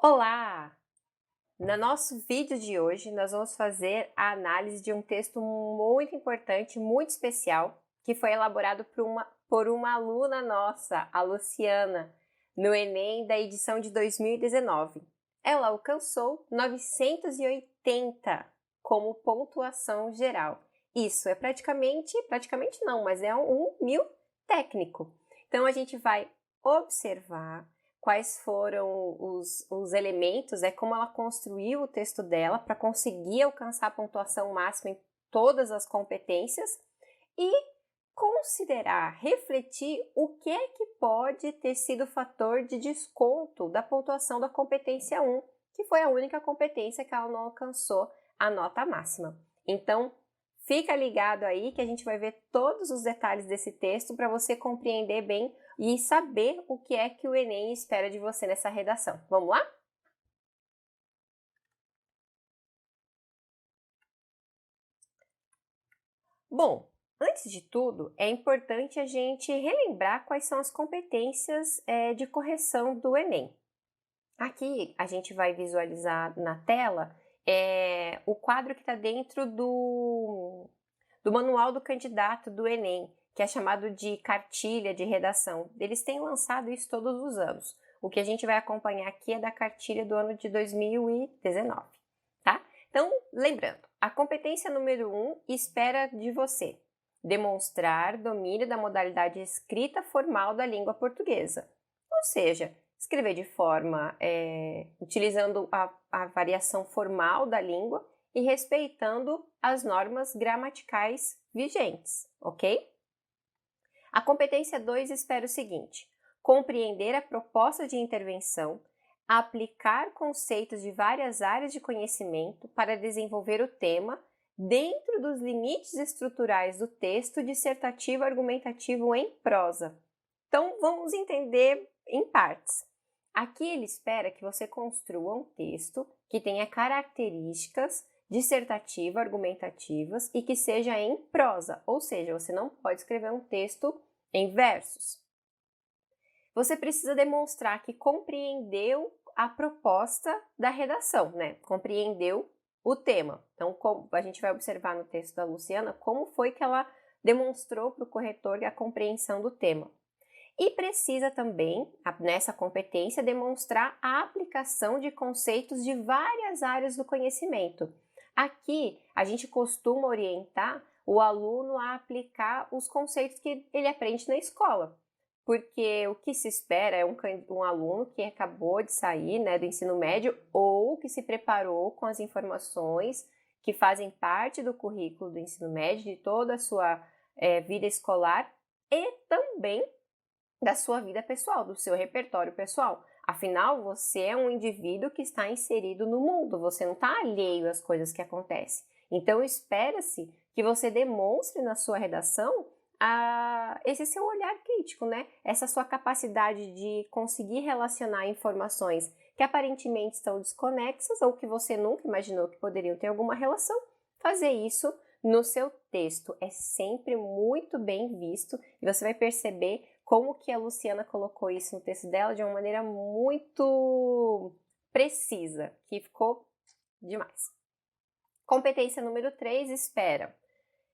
Olá! No nosso vídeo de hoje, nós vamos fazer a análise de um texto muito importante, muito especial, que foi elaborado por uma aluna nossa, a Luciana, no Enem da edição de 2019. Ela alcançou 980 como pontuação geral. Isso é praticamente não, mas é um 1000 técnico. Então, a gente vai observar quais foram os elementos, como ela construiu o texto dela para conseguir alcançar a pontuação máxima em todas as competências e considerar, refletir o que é que pode ter sido fator de desconto da pontuação da competência 1, que foi a única competência que ela não alcançou a nota máxima. Então, fica ligado aí que a gente vai ver todos os detalhes desse texto para você compreender bem e saber o que é que o Enem espera de você nessa redação. Vamos lá? Bom, antes de tudo, é importante a gente relembrar quais são as competências de correção do Enem. Aqui a gente vai visualizar na tela o quadro que está dentro do manual do candidato do Enem, que é chamado de cartilha de redação. Eles têm lançado isso todos os anos. O que a gente vai acompanhar aqui é da cartilha do ano de 2019, tá? Então, lembrando, a competência número 1 espera de você demonstrar domínio da modalidade escrita formal da língua portuguesa, ou seja, escrever de forma utilizando a variação formal da língua e respeitando as normas gramaticais vigentes, ok? A competência 2 espera o seguinte: compreender a proposta de intervenção, aplicar conceitos de várias áreas de conhecimento para desenvolver o tema dentro dos limites estruturais do texto dissertativo argumentativo em prosa. Então, vamos entender em partes. Aqui ele espera que você construa um texto que tenha características dissertativa-argumentativas e que seja em prosa, ou seja, você não pode escrever um texto em versos. Você precisa demonstrar que compreendeu a proposta da redação, né? Compreendeu o tema. Então, a gente vai observar no texto da Luciana como foi que ela demonstrou para o corretor a compreensão do tema. E precisa também, nessa competência, demonstrar a aplicação de conceitos de várias áreas do conhecimento. Aqui, a gente costuma orientar o aluno a aplicar os conceitos que ele aprende na escola, porque o que se espera é um aluno que acabou de sair, né, do ensino médio ou que se preparou com as informações que fazem parte do currículo do ensino médio, de toda a sua vida escolar e também da sua vida pessoal, do seu repertório pessoal. Afinal, você é um indivíduo que está inserido no mundo, você não está alheio às coisas que acontecem. Então, espera-se que você demonstre na sua redação esse seu olhar crítico, né? Essa sua capacidade de conseguir relacionar informações que aparentemente estão desconexas ou que você nunca imaginou que poderiam ter alguma relação. Fazer isso no seu texto é sempre muito bem visto e você vai perceber como que a Luciana colocou isso no texto dela de uma maneira muito precisa, que ficou demais. Competência número 3,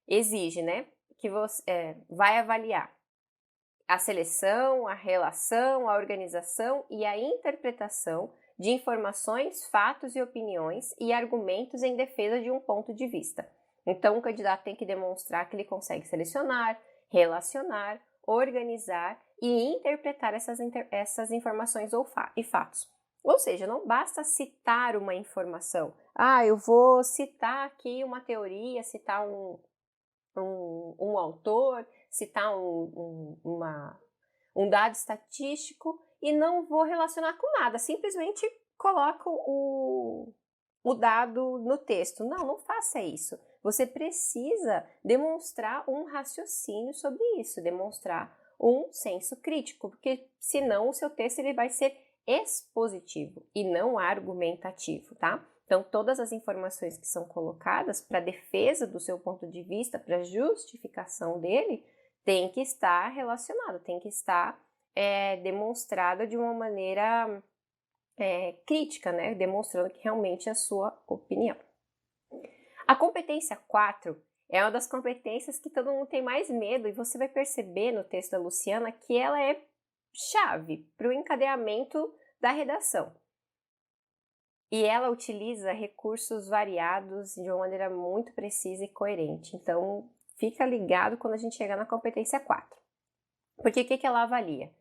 exige, né, que você vai avaliar a seleção, a relação, a organização e a interpretação de informações, fatos e opiniões e argumentos em defesa de um ponto de vista. Então, o candidato tem que demonstrar que ele consegue selecionar, relacionar, organizar e interpretar essas informações e fatos. Ou seja, não basta citar uma informação. Eu vou citar aqui uma teoria, citar um autor, citar um dado estatístico e não vou relacionar com nada. Simplesmente coloco o dado no texto. Não faça isso. Você precisa demonstrar um raciocínio sobre isso, demonstrar um senso crítico, porque senão o seu texto ele vai ser expositivo e não argumentativo, tá? Então, todas as informações que são colocadas para defesa do seu ponto de vista, para justificação dele, tem que estar relacionada, tem que estar demonstrada de uma maneira crítica, né? Demonstrando que realmente é a sua opinião. A competência 4 é uma das competências que todo mundo tem mais medo e você vai perceber no texto da Luciana que ela é chave para o encadeamento da redação. E ela utiliza recursos variados de uma maneira muito precisa e coerente. Então, fica ligado quando a gente chegar na competência 4. Porque o que ela avalia?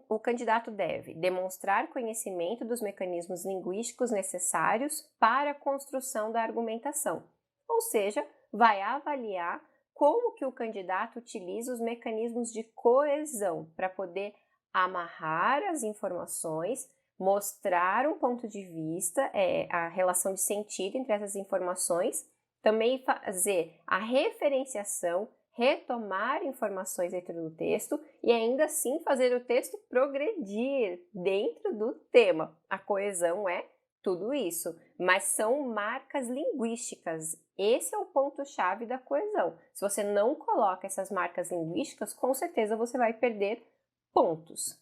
O candidato deve demonstrar conhecimento dos mecanismos linguísticos necessários para a construção da argumentação. Ou seja, vai avaliar como que o candidato utiliza os mecanismos de coesão para poder amarrar as informações, mostrar um ponto de vista, a relação de sentido entre essas informações, também fazer a referenciação, retomar informações dentro do texto e ainda assim fazer o texto progredir dentro do tema. A coesão é tudo isso, mas são marcas linguísticas. Esse é o ponto-chave da coesão. Se você não coloca essas marcas linguísticas, com certeza você vai perder pontos.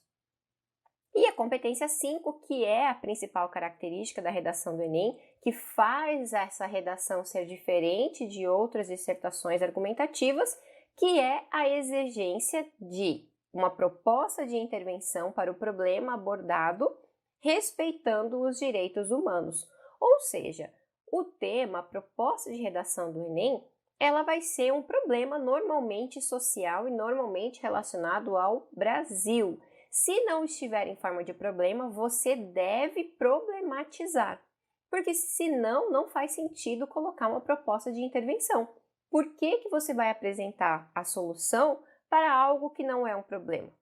E a competência 5, que é a principal característica da redação do Enem, que faz essa redação ser diferente de outras dissertações argumentativas, que é a exigência de uma proposta de intervenção para o problema abordado, respeitando os direitos humanos. Ou seja, o tema, a proposta de redação do Enem, ela vai ser um problema normalmente social e normalmente relacionado ao Brasil. Se não estiver em forma de problema, você deve problematizar, porque senão não faz sentido colocar uma proposta de intervenção. Por que você vai apresentar a solução para algo que não é um problema?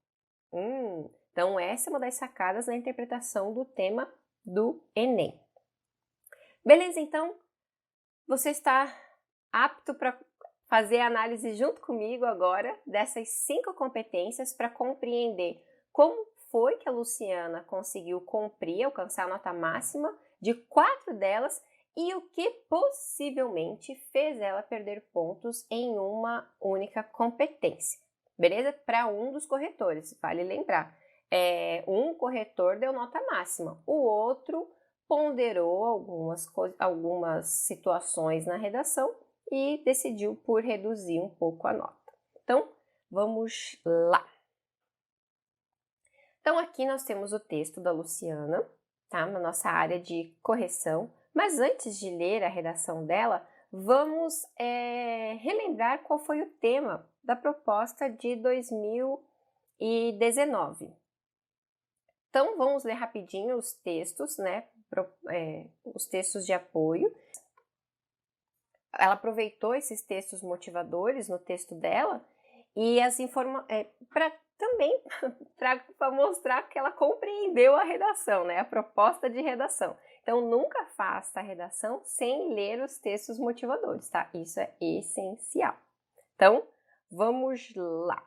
Então essa é uma das sacadas na interpretação do tema do Enem. Beleza, então você está apto para fazer a análise junto comigo agora dessas 5 competências para compreender como foi que a Luciana conseguiu alcançar a nota máxima de 4 delas e o que possivelmente fez ela perder pontos em uma única competência. Beleza? Para um dos corretores, vale lembrar. Um corretor deu nota máxima, o outro ponderou algumas situações na redação e decidiu por reduzir um pouco a nota. Então, vamos lá. Então, aqui nós temos o texto da Luciana, tá? Na nossa área de correção. Mas antes de ler a redação dela, vamos relembrar qual foi o tema da proposta de 2019. Então, vamos ler rapidinho os textos, né? Os textos de apoio. Ela aproveitou esses textos motivadores no texto dela e as também para mostrar que ela compreendeu a redação, né? A proposta de redação. Então, nunca faça a redação sem ler os textos motivadores, tá? Isso é essencial. Então, vamos lá.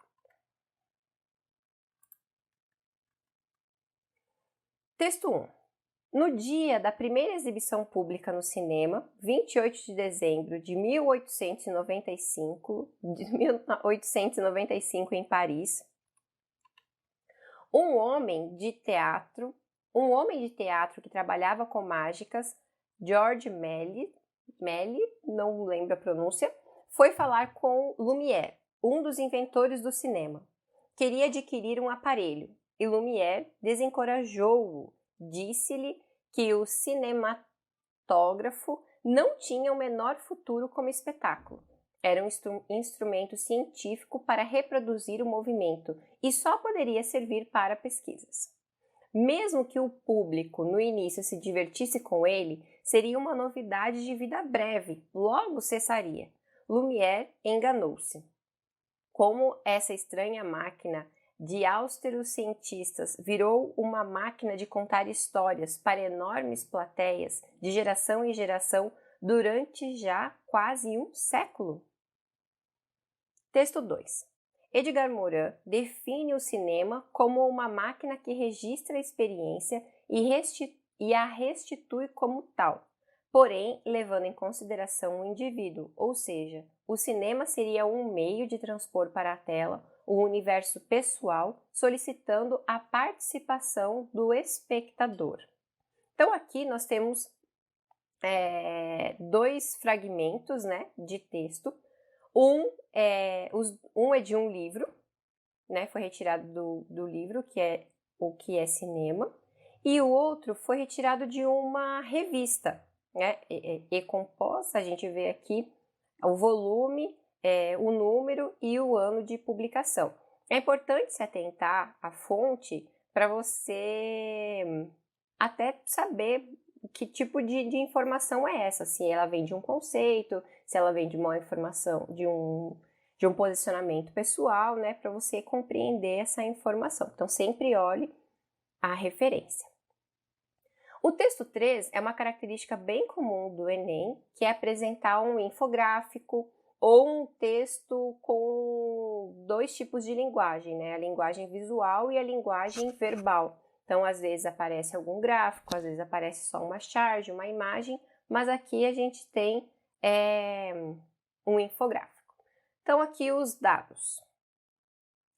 Texto 1. No dia da primeira exibição pública no cinema, 28 de dezembro de 1895 em Paris, um homem de teatro que trabalhava com mágicas, George Méliès, não lembro a pronúncia, foi falar com Lumière, um dos inventores do cinema. Queria adquirir um aparelho e Lumière desencorajou-o. Disse-lhe que o cinematógrafo não tinha o menor futuro como espetáculo. Era um instrumento científico para reproduzir o movimento e só poderia servir para pesquisas. Mesmo que o público no início se divertisse com ele, seria uma novidade de vida breve, logo cessaria. Lumière enganou-se. Como essa estranha máquina de austeros cientistas virou uma máquina de contar histórias para enormes plateias de geração em geração durante já quase um século. Texto 2. Edgar Morin define o cinema como uma máquina que registra a experiência e a restitui como tal, porém levando em consideração o indivíduo, ou seja, o cinema seria um meio de transpor para a tela o universo pessoal, solicitando a participação do espectador. Então, aqui nós temos dois fragmentos, né, de texto. Um é de um livro, né, foi retirado do livro, que é O que é Cinema, e o outro foi retirado de uma revista, né, E-Compós. A gente vê aqui o volume, o número e o ano de publicação. É importante se atentar à fonte para você até saber que tipo de informação é essa, se ela vem de um conceito, se ela vem de uma informação, de um posicionamento pessoal, né, para você compreender essa informação. Então, sempre olhe a referência. O texto 3 é uma característica bem comum do Enem, que é apresentar um infográfico ou um texto com dois tipos de linguagem, né, a linguagem visual e a linguagem verbal. Então, às vezes aparece algum gráfico, às vezes aparece só uma charge, uma imagem, mas aqui a gente tem um infográfico. Então, aqui os dados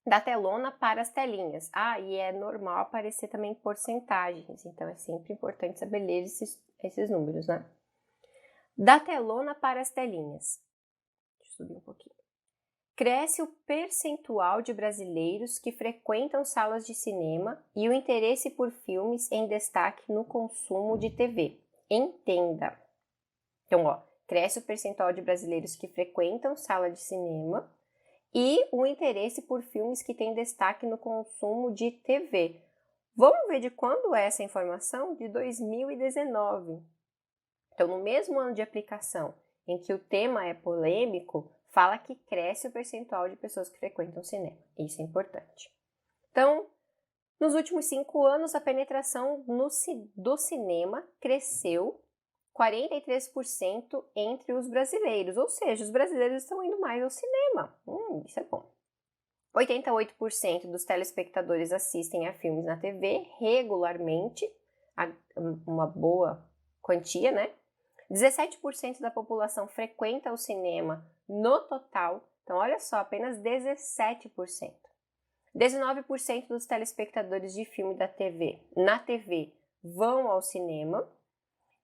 da telona para as telinhas. E é normal aparecer também porcentagens, então é sempre importante saber ler esses números, né? Da telona para as telinhas. Deixa eu subir um pouquinho. Cresce o percentual de brasileiros que frequentam salas de cinema e o interesse por filmes em destaque no consumo de TV. Entenda. Então, cresce o percentual de brasileiros que frequentam sala de cinema e o interesse por filmes que têm destaque no consumo de TV. Vamos ver de quando é essa informação? De 2019. Então, no mesmo ano de aplicação em que o tema é polêmico, fala que cresce o percentual de pessoas que frequentam cinema. Isso é importante. Então, nos últimos 5 anos, a penetração do cinema cresceu 43% entre os brasileiros, ou seja, os brasileiros estão indo mais ao cinema. Isso é bom. 88% dos telespectadores assistem a filmes na TV regularmente, uma boa quantia, né? 17% da população frequenta o cinema no total, então olha só, apenas 17%. 19% dos telespectadores de filme na TV vão ao cinema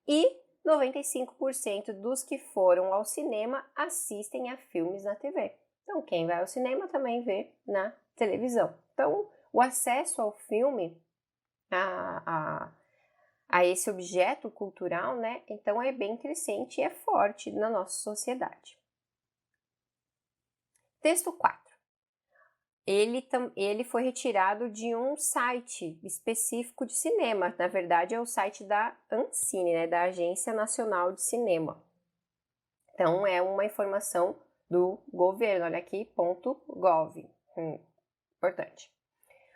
e 95% dos que foram ao cinema assistem a filmes na TV. Então, quem vai ao cinema também vê na televisão. Então, o acesso ao filme, a esse objeto cultural, né? Então, é bem crescente e é forte na nossa sociedade. Texto 4. Ele foi retirado de um site específico de cinema. Na verdade, é o site da Ancine, né, da Agência Nacional de Cinema. Então, é uma informação do governo. Olha aqui, .gov. Importante.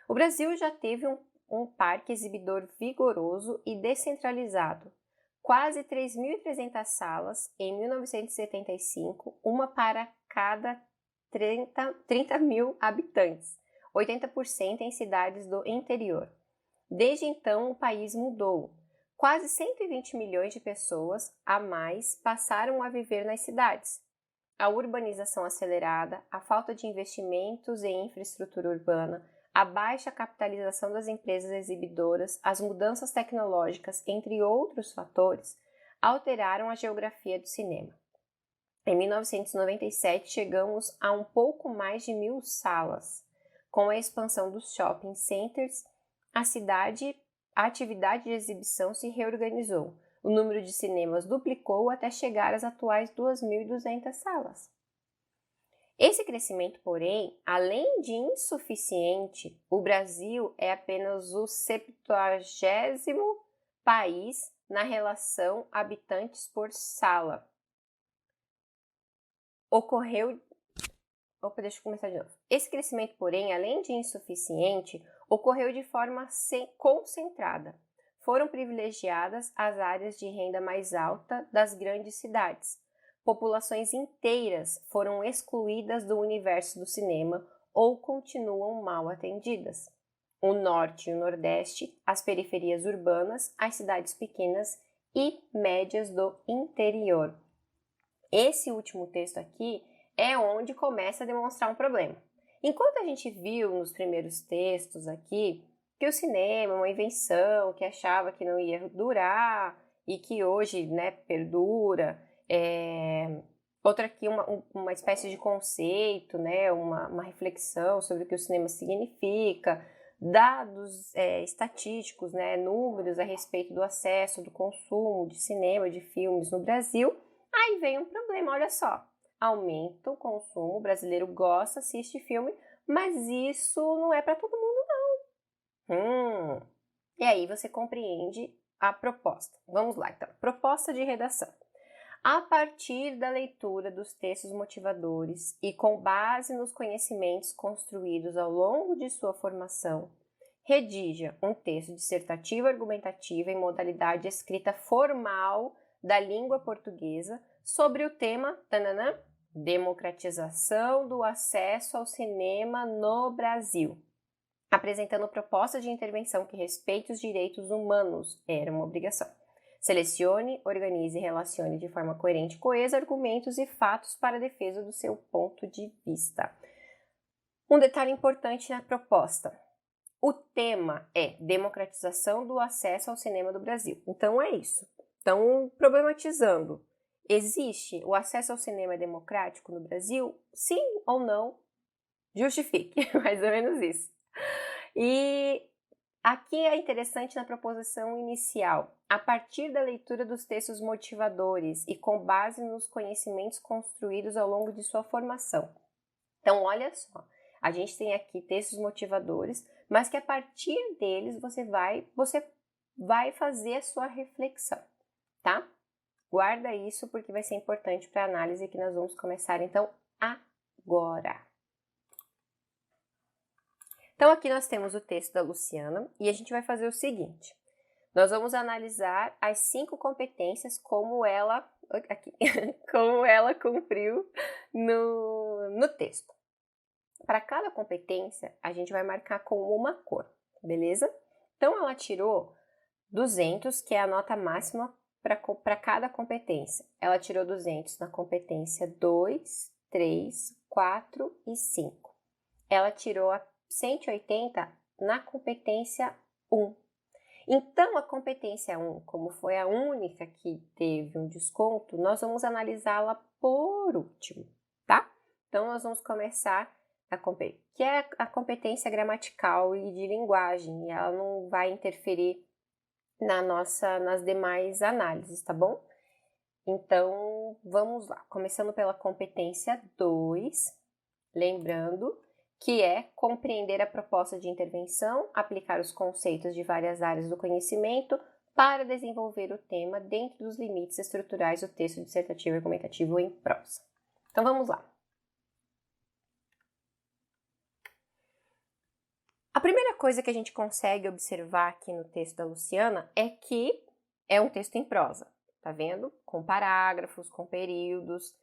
O Brasil já teve um parque exibidor vigoroso e descentralizado. Quase 3.300 salas em 1975, uma para cada 30 mil habitantes, 80% em cidades do interior. Desde então, o país mudou. Quase 120 milhões de pessoas a mais passaram a viver nas cidades. A urbanização acelerada, a falta de investimentos em infraestrutura urbana, a baixa capitalização das empresas exibidoras, as mudanças tecnológicas, entre outros fatores, alteraram a geografia do cinema. Em 1997, chegamos a um pouco mais de 1.000 salas. Com a expansão dos shopping centers, a atividade de exibição se reorganizou. O número de cinemas duplicou até chegar às atuais 2.200 salas. Esse crescimento, porém, além de insuficiente, o Brasil é apenas o 70º país na relação habitantes por sala. Deixa eu começar de novo. Esse crescimento, porém, além de insuficiente, ocorreu de forma concentrada. Foram privilegiadas as áreas de renda mais alta das grandes cidades. Populações inteiras foram excluídas do universo do cinema ou continuam mal atendidas. O norte e o nordeste, as periferias urbanas, as cidades pequenas e médias do interior. Esse último texto aqui é onde começa a demonstrar um problema. Enquanto a gente viu nos primeiros textos aqui que o cinema é uma invenção, que achava que não ia durar e que hoje, né, perdura, outra aqui uma espécie de conceito, né, uma reflexão sobre o que o cinema significa, dados estatísticos, né, números a respeito do acesso, do consumo de cinema, de filmes no Brasil. Aí vem um problema, olha só, aumenta o consumo, o brasileiro gosta, assiste filme, mas isso não é para todo mundo não. E aí você compreende a proposta. Vamos lá então, proposta de redação. A partir da leitura dos textos motivadores e com base nos conhecimentos construídos ao longo de sua formação, redija um texto dissertativo argumentativo em modalidade escrita formal da língua portuguesa sobre o tema democratização do acesso ao cinema no Brasil, apresentando proposta de intervenção que respeite os direitos humanos, era uma obrigação. Selecione, organize e relacione de forma coerente e coesa argumentos e fatos para a defesa do seu ponto de vista. Um detalhe importante na proposta. O tema é democratização do acesso ao cinema do Brasil. Então é isso. Então, problematizando. Existe o acesso ao cinema democrático no Brasil? Sim ou não? Justifique. Mais ou menos isso. E aqui é interessante na proposição inicial, a partir da leitura dos textos motivadores e com base nos conhecimentos construídos ao longo de sua formação. Então, olha só, a gente tem aqui textos motivadores, mas que a partir deles você vai fazer a sua reflexão, tá? Guarda isso porque vai ser importante para a análise que nós vamos começar então agora. Então, aqui nós temos o texto da Luciana e a gente vai fazer o seguinte. Nós vamos analisar as 5 competências como ela cumpriu no texto. Para cada competência, a gente vai marcar com uma cor, beleza? Então, ela tirou 200, que é a nota máxima para cada competência. Ela tirou 200 na competência 2, 3, 4 e 5. Ela tirou a 180 na competência 1. Então, a competência 1, como foi a única que teve um desconto, nós vamos analisá-la por último, tá? Então, nós vamos começar que é a competência gramatical e de linguagem, e ela não vai interferir nas demais análises, tá bom? Então, vamos lá. Começando pela competência 2, lembrando que é compreender a proposta de intervenção, aplicar os conceitos de várias áreas do conhecimento para desenvolver o tema dentro dos limites estruturais do texto dissertativo e argumentativo em prosa. Então, vamos lá. A primeira coisa que a gente consegue observar aqui no texto da Luciana é que é um texto em prosa, tá vendo? Com parágrafos, com períodos,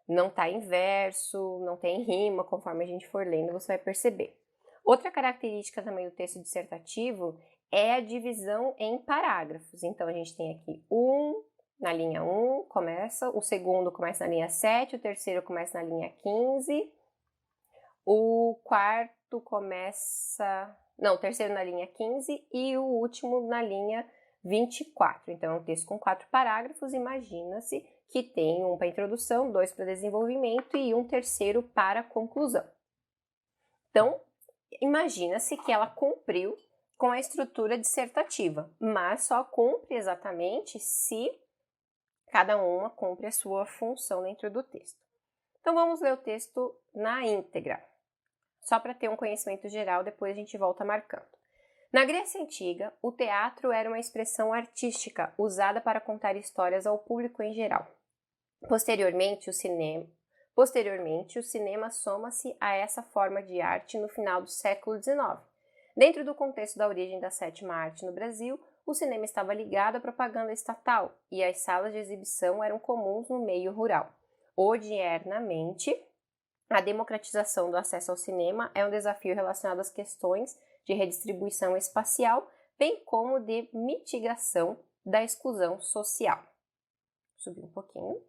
não está em verso, não tem rima, conforme a gente for lendo, você vai perceber. Outra característica também do texto dissertativo é a divisão em parágrafos. Então, a gente tem aqui na linha 1, começa, o segundo começa na linha 7, o terceiro começa na linha 15, o quarto o terceiro na linha 15 e o último na linha 24. Então, é um texto com 4 parágrafos, imagina-se que tem um para introdução, 2 para desenvolvimento e um terceiro para conclusão. Então, imagina-se que ela cumpriu com a estrutura dissertativa, mas só cumpre exatamente se cada uma cumpre a sua função dentro do texto. Então, vamos ler o texto na íntegra, só para ter um conhecimento geral, depois a gente volta marcando. Na Grécia Antiga, o teatro era uma expressão artística usada para contar histórias ao público em geral. Posteriormente, o cinema soma-se a essa forma de arte no final do século XIX. Dentro do contexto da origem da sétima arte no Brasil, o cinema estava ligado à propaganda estatal e as salas de exibição eram comuns no meio rural. Odiernamente, a democratização do acesso ao cinema é um desafio relacionado às questões de redistribuição espacial, bem como de mitigação da exclusão social. Subir um pouquinho.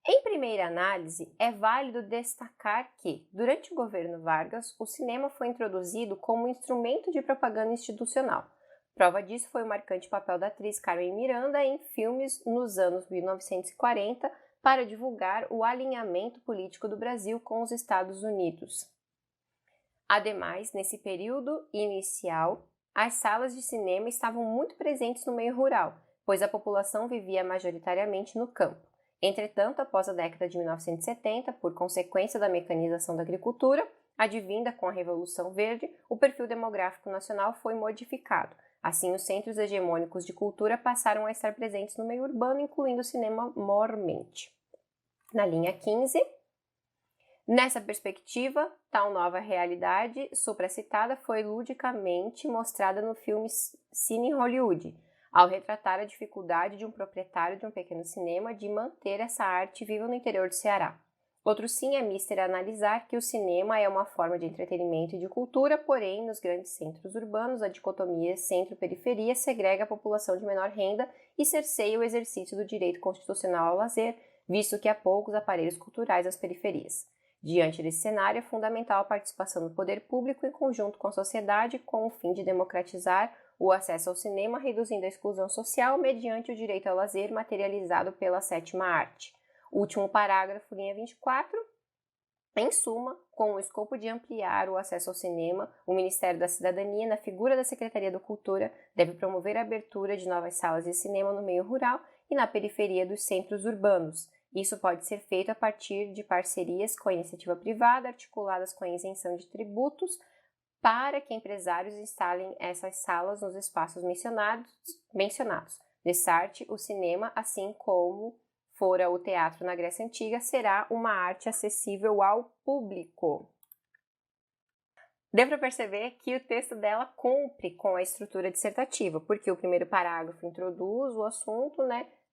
Em primeira análise, é válido destacar que, durante o governo Vargas, o cinema foi introduzido como instrumento de propaganda institucional. Prova disso foi o marcante papel da atriz Carmen Miranda em filmes nos anos 1940 para divulgar o alinhamento político do Brasil com os Estados Unidos. Ademais, nesse período inicial, as salas de cinema estavam muito presentes no meio rural, pois a população vivia majoritariamente no campo. Entretanto, após a década de 1970, por consequência da mecanização da agricultura, advinda com a Revolução Verde, o perfil demográfico nacional foi modificado. Assim, os centros hegemônicos de cultura passaram a estar presentes no meio urbano, incluindo o cinema mormente. Na linha 15, nessa perspectiva, tal nova realidade supracitada foi ludicamente mostrada no filme Cine Hollywood, ao retratar a dificuldade de um proprietário de um pequeno cinema de manter essa arte viva no interior do Ceará. Outro sim é mister analisar que o cinema é uma forma de entretenimento e de cultura, porém, nos grandes centros urbanos, a dicotomia centro-periferia segrega a população de menor renda e cerceia o exercício do direito constitucional ao lazer, visto que há poucos aparelhos culturais nas periferias. Diante desse cenário, é fundamental a participação do poder público em conjunto com a sociedade, com o fim de democratizar o acesso ao cinema, reduzindo a exclusão social mediante o direito ao lazer materializado pela sétima arte. Último parágrafo, linha 24. Em suma, com o escopo de ampliar o acesso ao cinema, o Ministério da Cidadania, na figura da Secretaria da Cultura, deve promover a abertura de novas salas de cinema no meio rural e na periferia dos centros urbanos. Isso pode ser feito a partir de parcerias com a iniciativa privada, articuladas com a isenção de tributos, para que empresários instalem essas salas nos espaços mencionados. Dessarte, o cinema, assim como fora o teatro na Grécia Antiga, será uma arte acessível ao público. Deu para perceber que o texto dela cumpre com a estrutura dissertativa, porque o primeiro parágrafo introduz o assunto,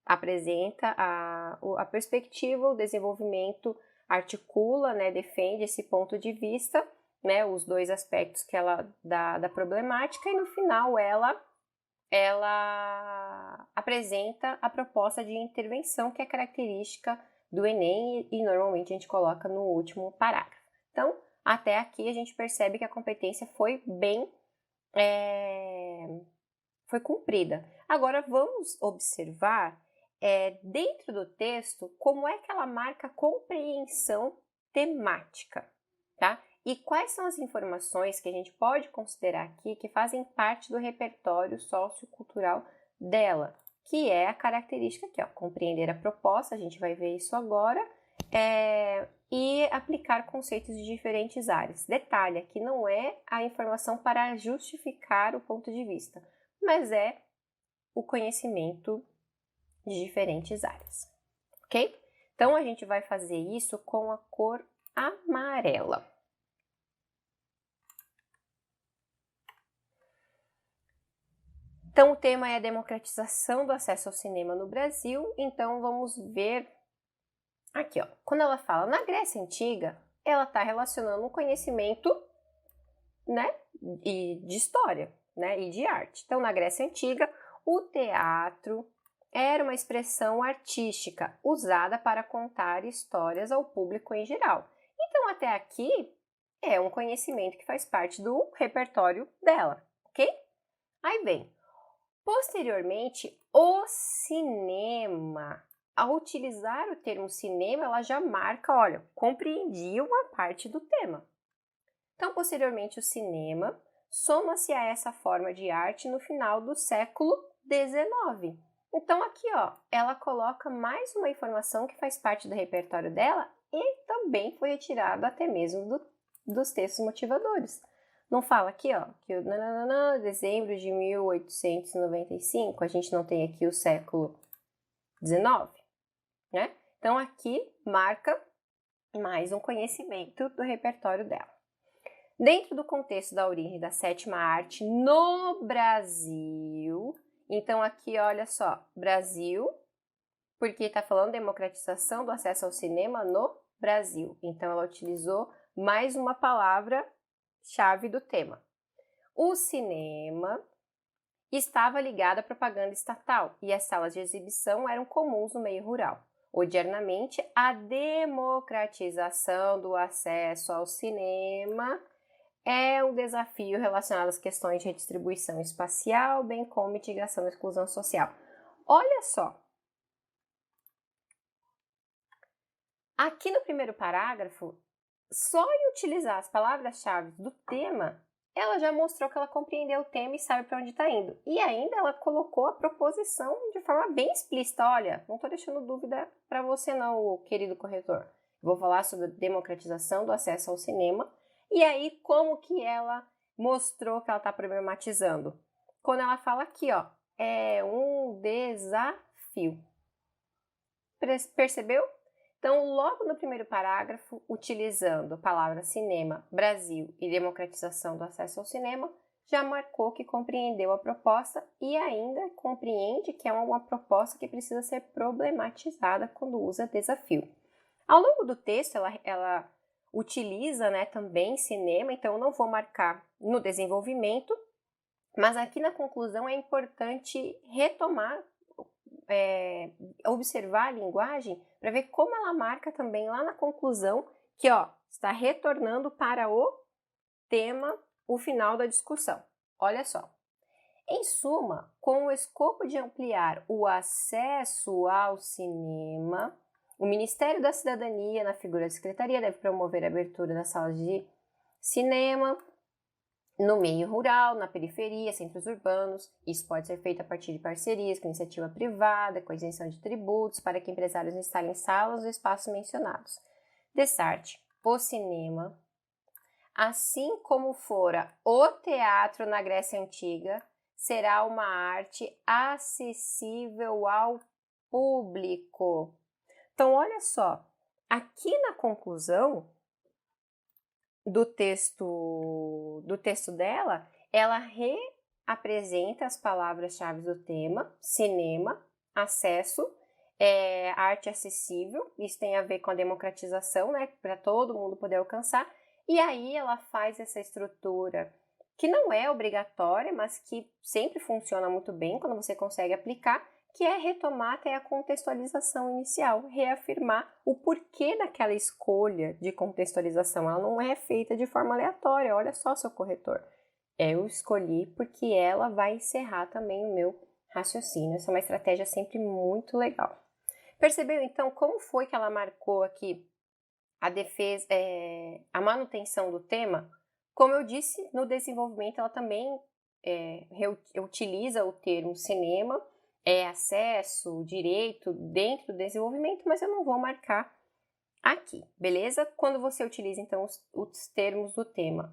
apresenta a perspectiva, o desenvolvimento articula, defende esse ponto de vista, os dois aspectos que ela dá da problemática, e no final ela apresenta a proposta de intervenção que é característica do Enem e normalmente a gente coloca no último parágrafo. Então, até aqui a gente percebe que a competência foi foi cumprida. Agora vamos observar dentro do texto como é que ela marca a compreensão temática, tá? E quais são as informações que a gente pode considerar aqui que fazem parte do repertório sociocultural dela, que é a característica aqui, compreender a proposta, a gente vai ver isso agora, e aplicar conceitos de diferentes áreas. Detalhe, aqui não é a informação para justificar o ponto de vista, mas é o conhecimento de diferentes áreas, ok? Então, a gente vai fazer isso com a cor amarela. Então, o tema é a democratização do acesso ao cinema no Brasil. Então, vamos ver aqui, quando ela fala na Grécia Antiga, ela está relacionando um conhecimento, e de história, e de arte. Então, na Grécia Antiga, o teatro era uma expressão artística usada para contar histórias ao público em geral. Então, até aqui, é um conhecimento que faz parte do repertório dela, ok? Aí vem. Posteriormente, o cinema. Ao utilizar o termo cinema, ela já marca, olha, compreendi uma parte do tema. Então, posteriormente, o cinema soma-se a essa forma de arte no final do século XIX. Então, aqui, ela coloca mais uma informação que faz parte do repertório dela e também foi retirada até mesmo dos textos motivadores. Não fala aqui, que dezembro de 1895, a gente não tem aqui o século XIX, Então, aqui marca mais um conhecimento do repertório dela. Dentro do contexto da origem da sétima arte no Brasil, então aqui, olha só, Brasil, porque está falando democratização do acesso ao cinema no Brasil. Então, ela utilizou mais uma palavra-chave do tema. O cinema estava ligado à propaganda estatal e as salas de exibição eram comuns no meio rural. odiernamente, a democratização do acesso ao cinema é um desafio relacionado às questões de redistribuição espacial, bem como mitigação da exclusão social. Olha só. Aqui no primeiro parágrafo, só em utilizar as palavras-chave do tema, ela já mostrou que ela compreendeu o tema e sabe para onde está indo. E ainda ela colocou a proposição de forma bem explícita. Olha, não estou deixando dúvida para você não, querido corretor. Vou falar sobre a democratização do acesso ao cinema. E aí, como que ela mostrou que ela está problematizando? Quando ela fala aqui, ó, é um desafio. Percebeu? Então, logo no primeiro parágrafo, utilizando a palavra cinema, Brasil e democratização do acesso ao cinema, já marcou que compreendeu a proposta e ainda compreende que é uma proposta que precisa ser problematizada quando usa desafio. Ao longo do texto, ela utiliza, né, também cinema, então eu não vou marcar no desenvolvimento, mas aqui na conclusão é importante retomar, observar a linguagem para ver como ela marca também lá na conclusão que, ó, está retornando para o tema, o final da discussão. Olha só. Em suma, com o escopo de ampliar o acesso ao cinema, o Ministério da Cidadania, na figura da Secretaria, deve promover a abertura das salas de cinema no meio rural, na periferia, centros urbanos. Isso pode ser feito a partir de parcerias com iniciativa privada, com isenção de tributos, para que empresários instalem salas nos espaços mencionados. Dessarte, o cinema, assim como fora o teatro na Grécia Antiga, será uma arte acessível ao público. Então, olha só, aqui na conclusão do texto dela, ela reapresenta as palavras-chave do tema: cinema, acesso, arte acessível. Isso tem a ver com a democratização, né, para todo mundo poder alcançar. E aí ela faz essa estrutura que não é obrigatória, mas que sempre funciona muito bem quando você consegue aplicar, que é retomar até a contextualização inicial, reafirmar o porquê daquela escolha de contextualização. Ela não é feita de forma aleatória. Olha só, seu corretor. Eu escolhi porque ela vai encerrar também o meu raciocínio. Essa é uma estratégia sempre muito legal. Percebeu, então, como foi que ela marcou aqui a defesa, a manutenção do tema? Como eu disse, no desenvolvimento ela também utiliza o termo cinema, acesso, direito dentro do desenvolvimento, mas eu não vou marcar aqui, beleza? Quando você utiliza, então, os termos do tema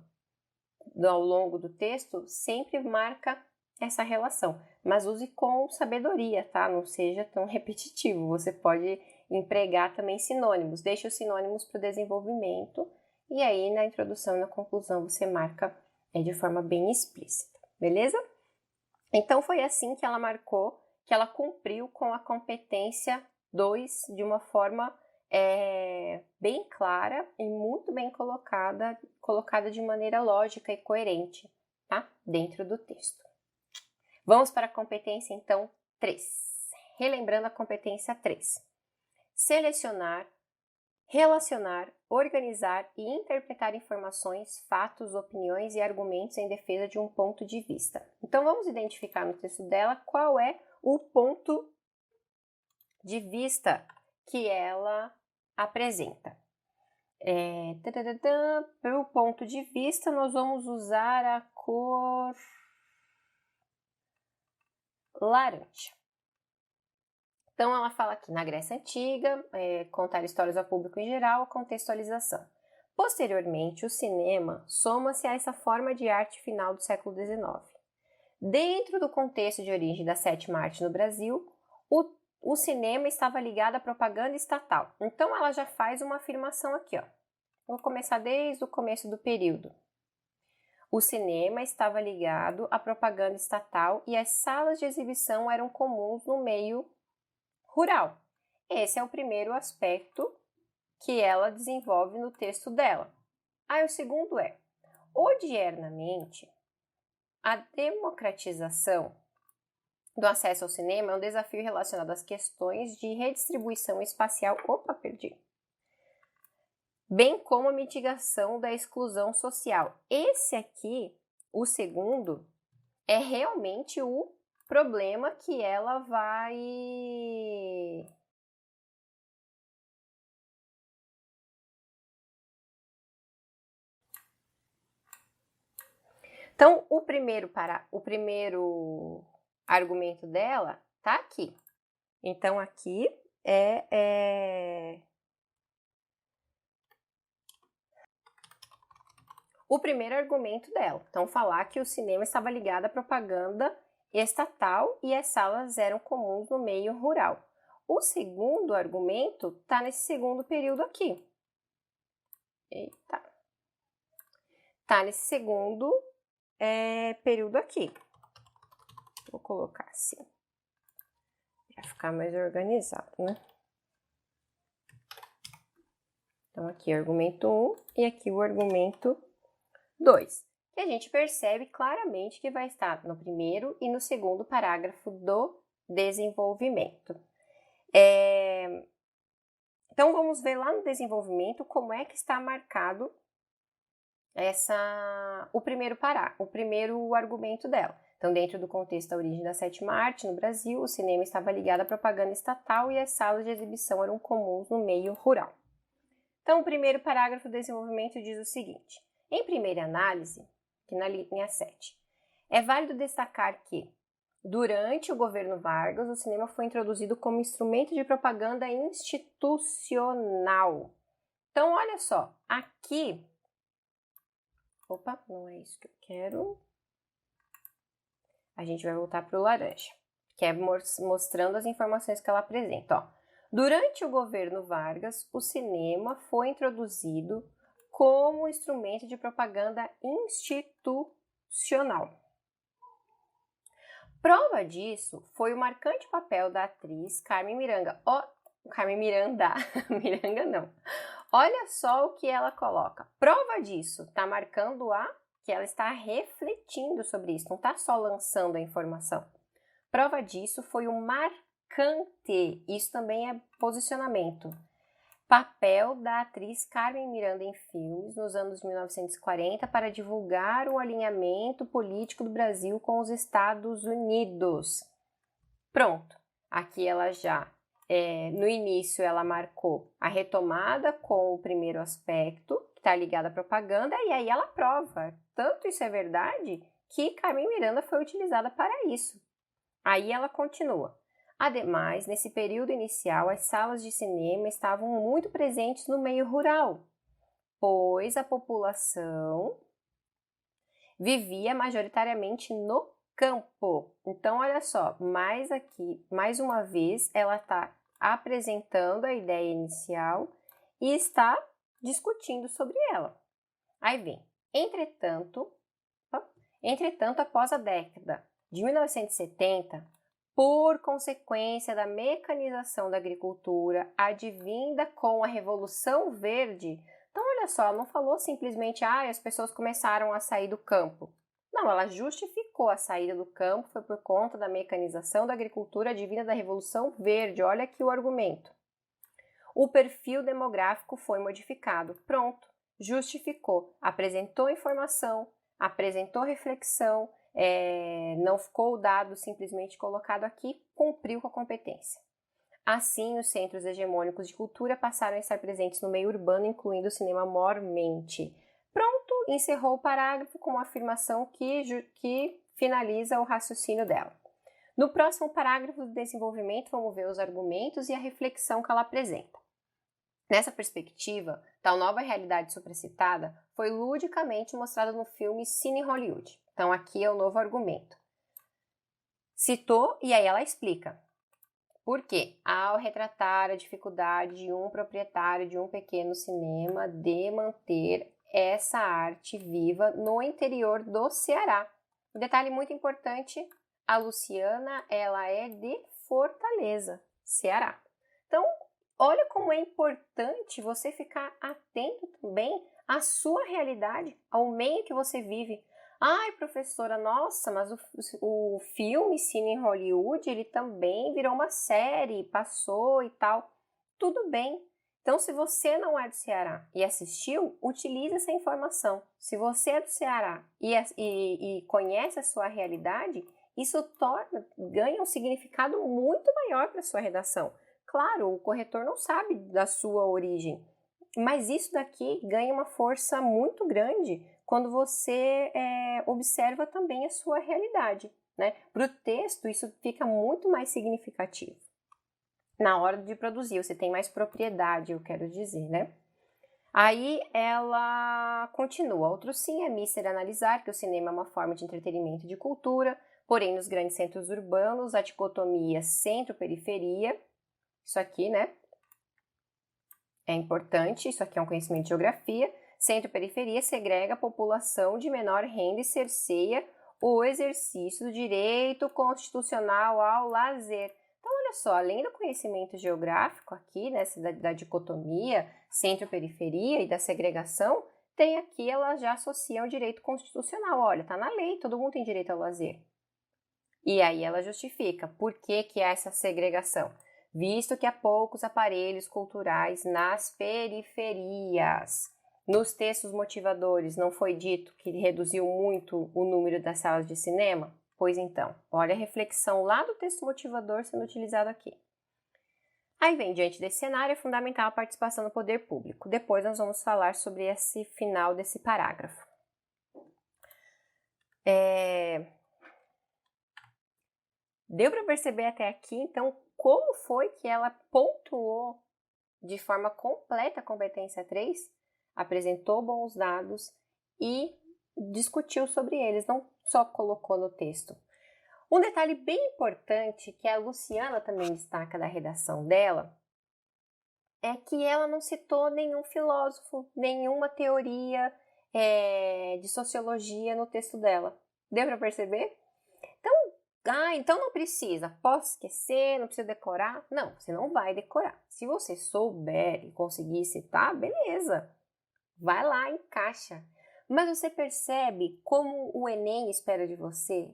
ao longo do texto, sempre marca essa relação, mas use com sabedoria, tá? Não seja tão repetitivo. Você pode empregar também sinônimos. Deixe os sinônimos para o desenvolvimento e aí na introdução e na conclusão você marca de forma bem explícita, beleza? Então foi assim que ela marcou, que ela cumpriu com a competência 2 de uma forma bem clara e muito bem colocada de maneira lógica e coerente, tá? Dentro do texto. Vamos para a competência, então, 3. Relembrando a competência 3. Selecionar, relacionar, organizar e interpretar informações, fatos, opiniões e argumentos em defesa de um ponto de vista. Então, vamos identificar no texto dela qual é o ponto de vista que ela apresenta. Para o ponto de vista, nós vamos usar a cor laranja. Então, ela fala aqui, na Grécia Antiga, contar histórias ao público em geral, a contextualização. Posteriormente, o cinema soma-se a essa forma de arte final do século XIX. Dentro do contexto de origem da sétima arte no Brasil, o cinema estava ligado à propaganda estatal. Então, ela já faz uma afirmação aqui, ó. Vou começar desde o começo do período. O cinema estava ligado à propaganda estatal e as salas de exibição eram comuns no meio rural. Esse é o primeiro aspecto que ela desenvolve no texto dela. Aí o segundo é, odiernamente, a democratização do acesso ao cinema é um desafio relacionado às questões de redistribuição espacial, bem como a mitigação da exclusão social. Esse aqui, o segundo, é realmente o problema que ela vai... Então, o primeiro argumento dela tá aqui. Então, aqui o primeiro argumento dela. Então, falar que o cinema estava ligado à propaganda estatal e as salas eram comuns no meio rural. O segundo argumento está nesse segundo período aqui. Eita. Tá nesse segundo período aqui. Vou colocar assim, para ficar mais organizado, né? Então, aqui o argumento 1 e aqui o argumento 2. Que a gente percebe claramente que vai estar no primeiro e no segundo parágrafo do desenvolvimento. Então, vamos ver lá no desenvolvimento como é que está marcado o primeiro argumento dela. Então, dentro do contexto da origem da sétima arte no Brasil, o cinema estava ligado à propaganda estatal e as salas de exibição eram comuns no meio rural. Então, o primeiro parágrafo do desenvolvimento diz o seguinte: em primeira análise, aqui na linha 7, é válido destacar que, durante o governo Vargas, o cinema foi introduzido como instrumento de propaganda institucional. Então, olha só, aqui... Opa, não é isso que eu quero. A gente vai voltar para o laranja, que é mostrando as informações que ela apresenta. Ó. Durante o governo Vargas, o cinema foi introduzido como instrumento de propaganda institucional. Prova disso foi o marcante papel da atriz Carmen Miranda. Miranda não. Olha só o que ela coloca. Prova disso, tá marcando que ela está refletindo sobre isso, não está só lançando a informação. Prova disso foi o marcante, isso também é posicionamento, papel da atriz Carmen Miranda em filmes nos anos 1940 para divulgar o alinhamento político do Brasil com os Estados Unidos. Pronto, aqui ela já, no início ela marcou a retomada com o primeiro aspecto, que está ligado à propaganda, e aí ela prova, tanto isso é verdade, que Carmen Miranda foi utilizada para isso. Aí ela continua. Ademais, nesse período inicial, as salas de cinema estavam muito presentes no meio rural, pois a população vivia majoritariamente no campo. Então, olha só, mais uma vez, ela está apresentando a ideia inicial e está discutindo sobre ela. Aí vem, entretanto, após a década de 1970, por consequência da mecanização da agricultura advinda com a Revolução Verde, então olha só, ela não falou simplesmente, as pessoas começaram a sair do campo. Não, ela justificou a saída do campo, foi por conta da mecanização da agricultura advinda da Revolução Verde. Olha aqui o argumento. O perfil demográfico foi modificado. Pronto, justificou, apresentou informação, apresentou reflexão, não ficou o dado simplesmente colocado aqui, cumpriu com a competência. Assim, os centros hegemônicos de cultura passaram a estar presentes no meio urbano, incluindo o cinema mormente. Pronto, encerrou o parágrafo com uma afirmação que finaliza o raciocínio dela. No próximo parágrafo do desenvolvimento, vamos ver os argumentos e a reflexão que ela apresenta. Nessa perspectiva, tal nova realidade supracitada foi ludicamente mostrada no filme Cine Hollywood. Então, aqui é o novo argumento. Citou e aí ela explica. Por quê? Ao retratar a dificuldade de um proprietário de um pequeno cinema de manter essa arte viva no interior do Ceará. Um detalhe muito importante, a Luciana, ela é de Fortaleza, Ceará. Então, olha como é importante você ficar atento também à sua realidade, ao meio que você vive. Ai, professora, nossa, mas o filme Cine em Hollywood, ele também virou uma série, passou e tal. Tudo bem. Então, se você não é do Ceará e assistiu, utilize essa informação. Se você é do Ceará e conhece a sua realidade, isso ganha um significado muito maior para a sua redação. Claro, o corretor não sabe da sua origem, mas isso daqui ganha uma força muito grande quando você observa também a sua realidade, né? Para o texto, isso fica muito mais significativo. Na hora de produzir, você tem mais propriedade, eu quero dizer, né? Aí ela continua. Outro sim é mister analisar que o cinema é uma forma de entretenimento e de cultura, porém nos grandes centros urbanos, a dicotomia centro-periferia, isso aqui, né? É importante, isso aqui é um conhecimento de geografia. Centro-periferia segrega a população de menor renda e cerceia o exercício do direito constitucional ao lazer. Então, olha só, além do conhecimento geográfico aqui, né, da dicotomia, centro-periferia e da segregação, tem aqui, ela já associa ao direito constitucional. Olha, tá na lei, todo mundo tem direito ao lazer. E aí ela justifica por que há essa segregação. Visto que há poucos aparelhos culturais nas periferias. Nos textos motivadores não foi dito que reduziu muito o número das salas de cinema? Pois então, olha a reflexão lá do texto motivador sendo utilizado aqui. Aí vem, diante desse cenário, é fundamental a participação do poder público. Depois nós vamos falar sobre esse final desse parágrafo. Deu para perceber até aqui, então, como foi que ela pontuou de forma completa a competência 3? Apresentou bons dados e discutiu sobre eles, não só colocou no texto. Um detalhe bem importante que a Luciana também destaca da redação dela é que ela não citou nenhum filósofo, nenhuma teoria de sociologia no texto dela. Deu para perceber? Então não precisa. Posso esquecer, não precisa decorar? Não, você não vai decorar. Se você souber e conseguir citar, beleza. Vai lá, encaixa. Mas você percebe como o Enem espera de você?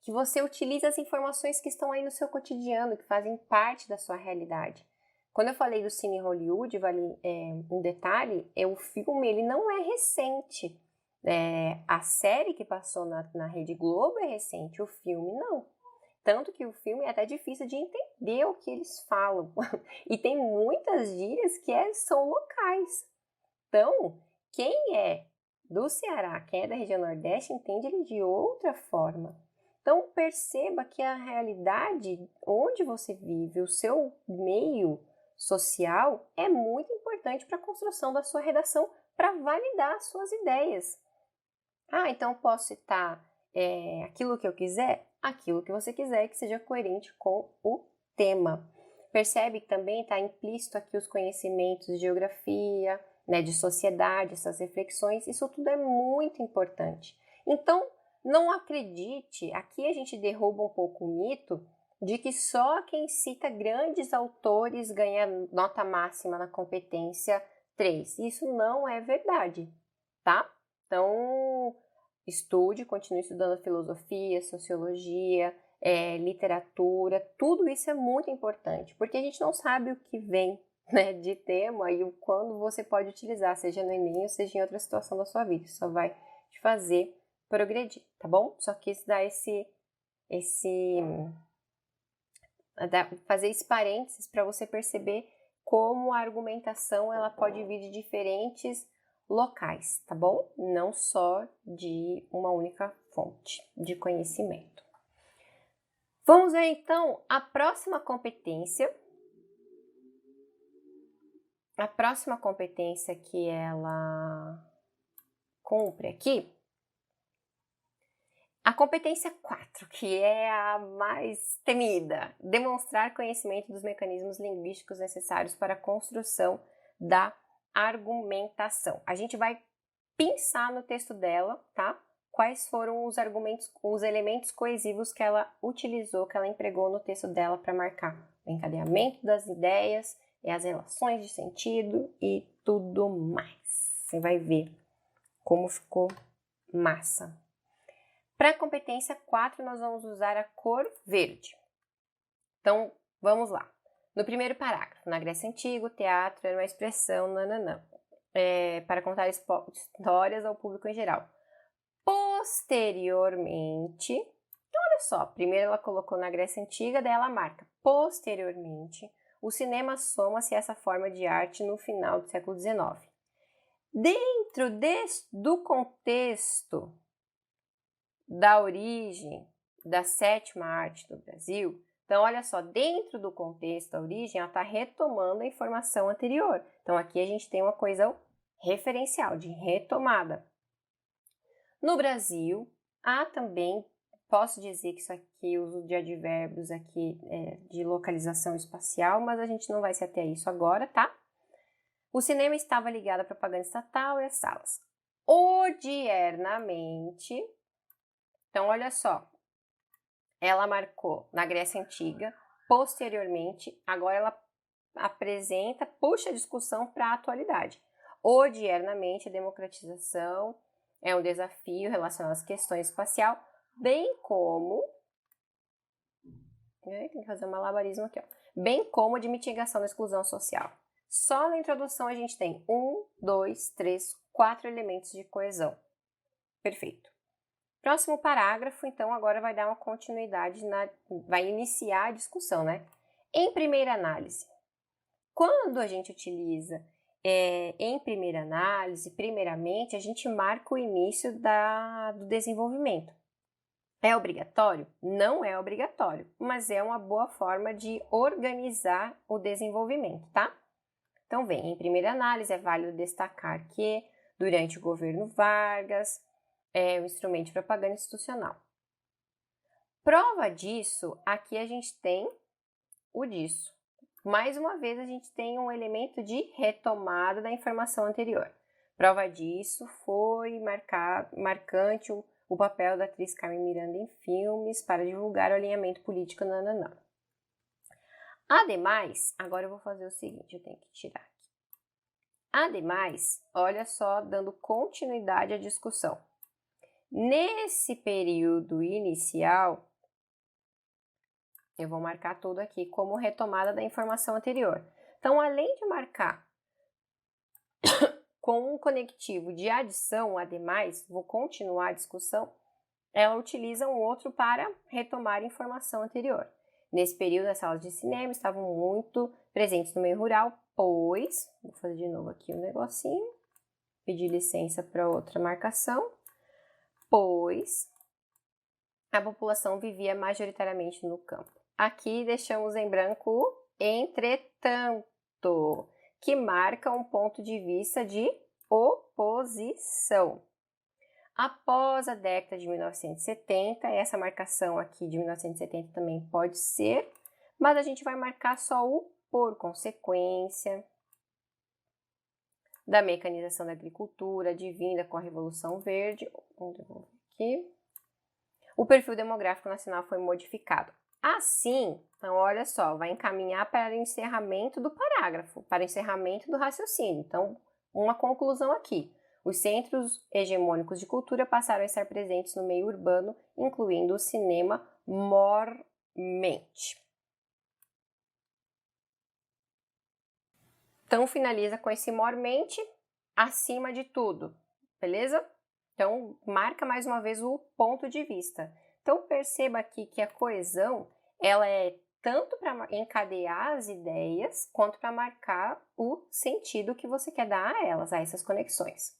Que você utiliza as informações que estão aí no seu cotidiano, que fazem parte da sua realidade. Quando eu falei do Cine Hollywood, vale um detalhe, o filme ele não é recente. A série que passou na Rede Globo é recente, o filme não. Tanto que o filme é até difícil de entender o que eles falam. E tem muitas gírias que são locais. Então, quem é do Ceará, quem é da região Nordeste, entende ele de outra forma. Então, perceba que a realidade onde você vive, o seu meio social, é muito importante para a construção da sua redação, para validar as suas ideias. Então posso citar aquilo que eu quiser? Aquilo que você quiser que seja coerente com o tema. Percebe que também está implícito aqui os conhecimentos de geografia, né, de sociedade, essas reflexões, isso tudo é muito importante. Então, não acredite, aqui a gente derruba um pouco o mito de que só quem cita grandes autores ganha nota máxima na competência 3. Isso não é verdade, tá? Então, estude, continue estudando filosofia, sociologia, literatura, tudo isso é muito importante, porque a gente não sabe o que vem, né, de tema e o quando você pode utilizar, seja no Enem ou seja em outra situação da sua vida. Isso só vai te fazer progredir, tá bom? Só quis dar fazer esse parênteses para você perceber como a argumentação ela pode vir de diferentes locais, tá bom? Não só de uma única fonte de conhecimento. Vamos ver então a próxima competência. A próxima competência que ela cumpre aqui, a competência 4, que é a mais temida, demonstrar conhecimento dos mecanismos linguísticos necessários para a construção da argumentação. A gente vai pensar no texto dela, tá? Quais foram os argumentos, os elementos coesivos que ela utilizou, que ela empregou no texto dela para marcar o encadeamento das ideias, as relações de sentido e tudo mais. Você vai ver como ficou massa. Para a competência 4, nós vamos usar a cor verde. Então, vamos lá. No primeiro parágrafo, na Grécia Antiga, o teatro era uma expressão para contar histórias ao público em geral. Posteriormente, então olha só, primeiro ela colocou na Grécia Antiga, daí ela marca. Posteriormente, o cinema soma-se a essa forma de arte no final do século XIX. Dentro do contexto da origem da sétima arte do Brasil, então olha só, dentro do contexto da origem, ela está retomando a informação anterior. Então aqui a gente tem uma coisa referencial, de retomada. No Brasil, há também, posso dizer que isso aqui, o uso de advérbios aqui de localização espacial, mas a gente não vai se ater a isso agora, tá? O cinema estava ligado à propaganda estatal e às salas. Odiernamente, então olha só, ela marcou na Grécia Antiga, posteriormente, agora ela puxa a discussão para a atualidade. Odiernamente, a democratização é um desafio relacionado às questões espacial, bem como... Tem que fazer um malabarismo aqui, ó. Bem como de mitigação da exclusão social. Só na introdução a gente tem 1, 2, 3, 4 elementos de coesão. Perfeito. Próximo parágrafo, então, agora vai dar uma continuidade, vai iniciar a discussão, né? Em primeira análise. Quando a gente utiliza em primeira análise, primeiramente, a gente marca o início do desenvolvimento. É obrigatório? Não é obrigatório, mas é uma boa forma de organizar o desenvolvimento, tá? Então, em primeira análise, é válido destacar que, durante o governo Vargas, é um instrumento de propaganda institucional. Prova disso, aqui a gente tem o disso. Mais uma vez, a gente tem um elemento de retomada da informação anterior. Prova disso foi marcante o papel da atriz Carmen Miranda em filmes para divulgar o alinhamento político. Ademais, agora eu vou fazer o seguinte, eu tenho que tirar aqui. Ademais, olha só, dando continuidade à discussão. Nesse período inicial, eu vou marcar tudo aqui como retomada da informação anterior. Então, além de marcar com um conectivo de adição, ademais, vou continuar a discussão, ela utiliza um outro para retomar a informação anterior. Nesse período, as salas de cinema estavam muito presentes no meio rural, pois, vou fazer de novo aqui um negocinho, pedir licença para outra marcação, pois a população vivia majoritariamente no campo. Aqui deixamos em branco o entretanto, que marca um ponto de vista de oposição. Após a década de 1970, essa marcação aqui de 1970 também pode ser, mas a gente vai marcar só o por consequência da mecanização da agricultura advinda com a Revolução Verde. Aqui. O perfil demográfico nacional foi modificado. Assim, então olha só, vai encaminhar para o encerramento do parágrafo, para o encerramento do raciocínio. Então, uma conclusão aqui. Os centros hegemônicos de cultura passaram a estar presentes no meio urbano, incluindo o cinema mormente. Então, finaliza com esse mormente acima de tudo, beleza? Então, marca mais uma vez o ponto de vista. Então, perceba aqui que a coesão, ela é tanto para encadear as ideias, quanto para marcar o sentido que você quer dar a elas, a essas conexões.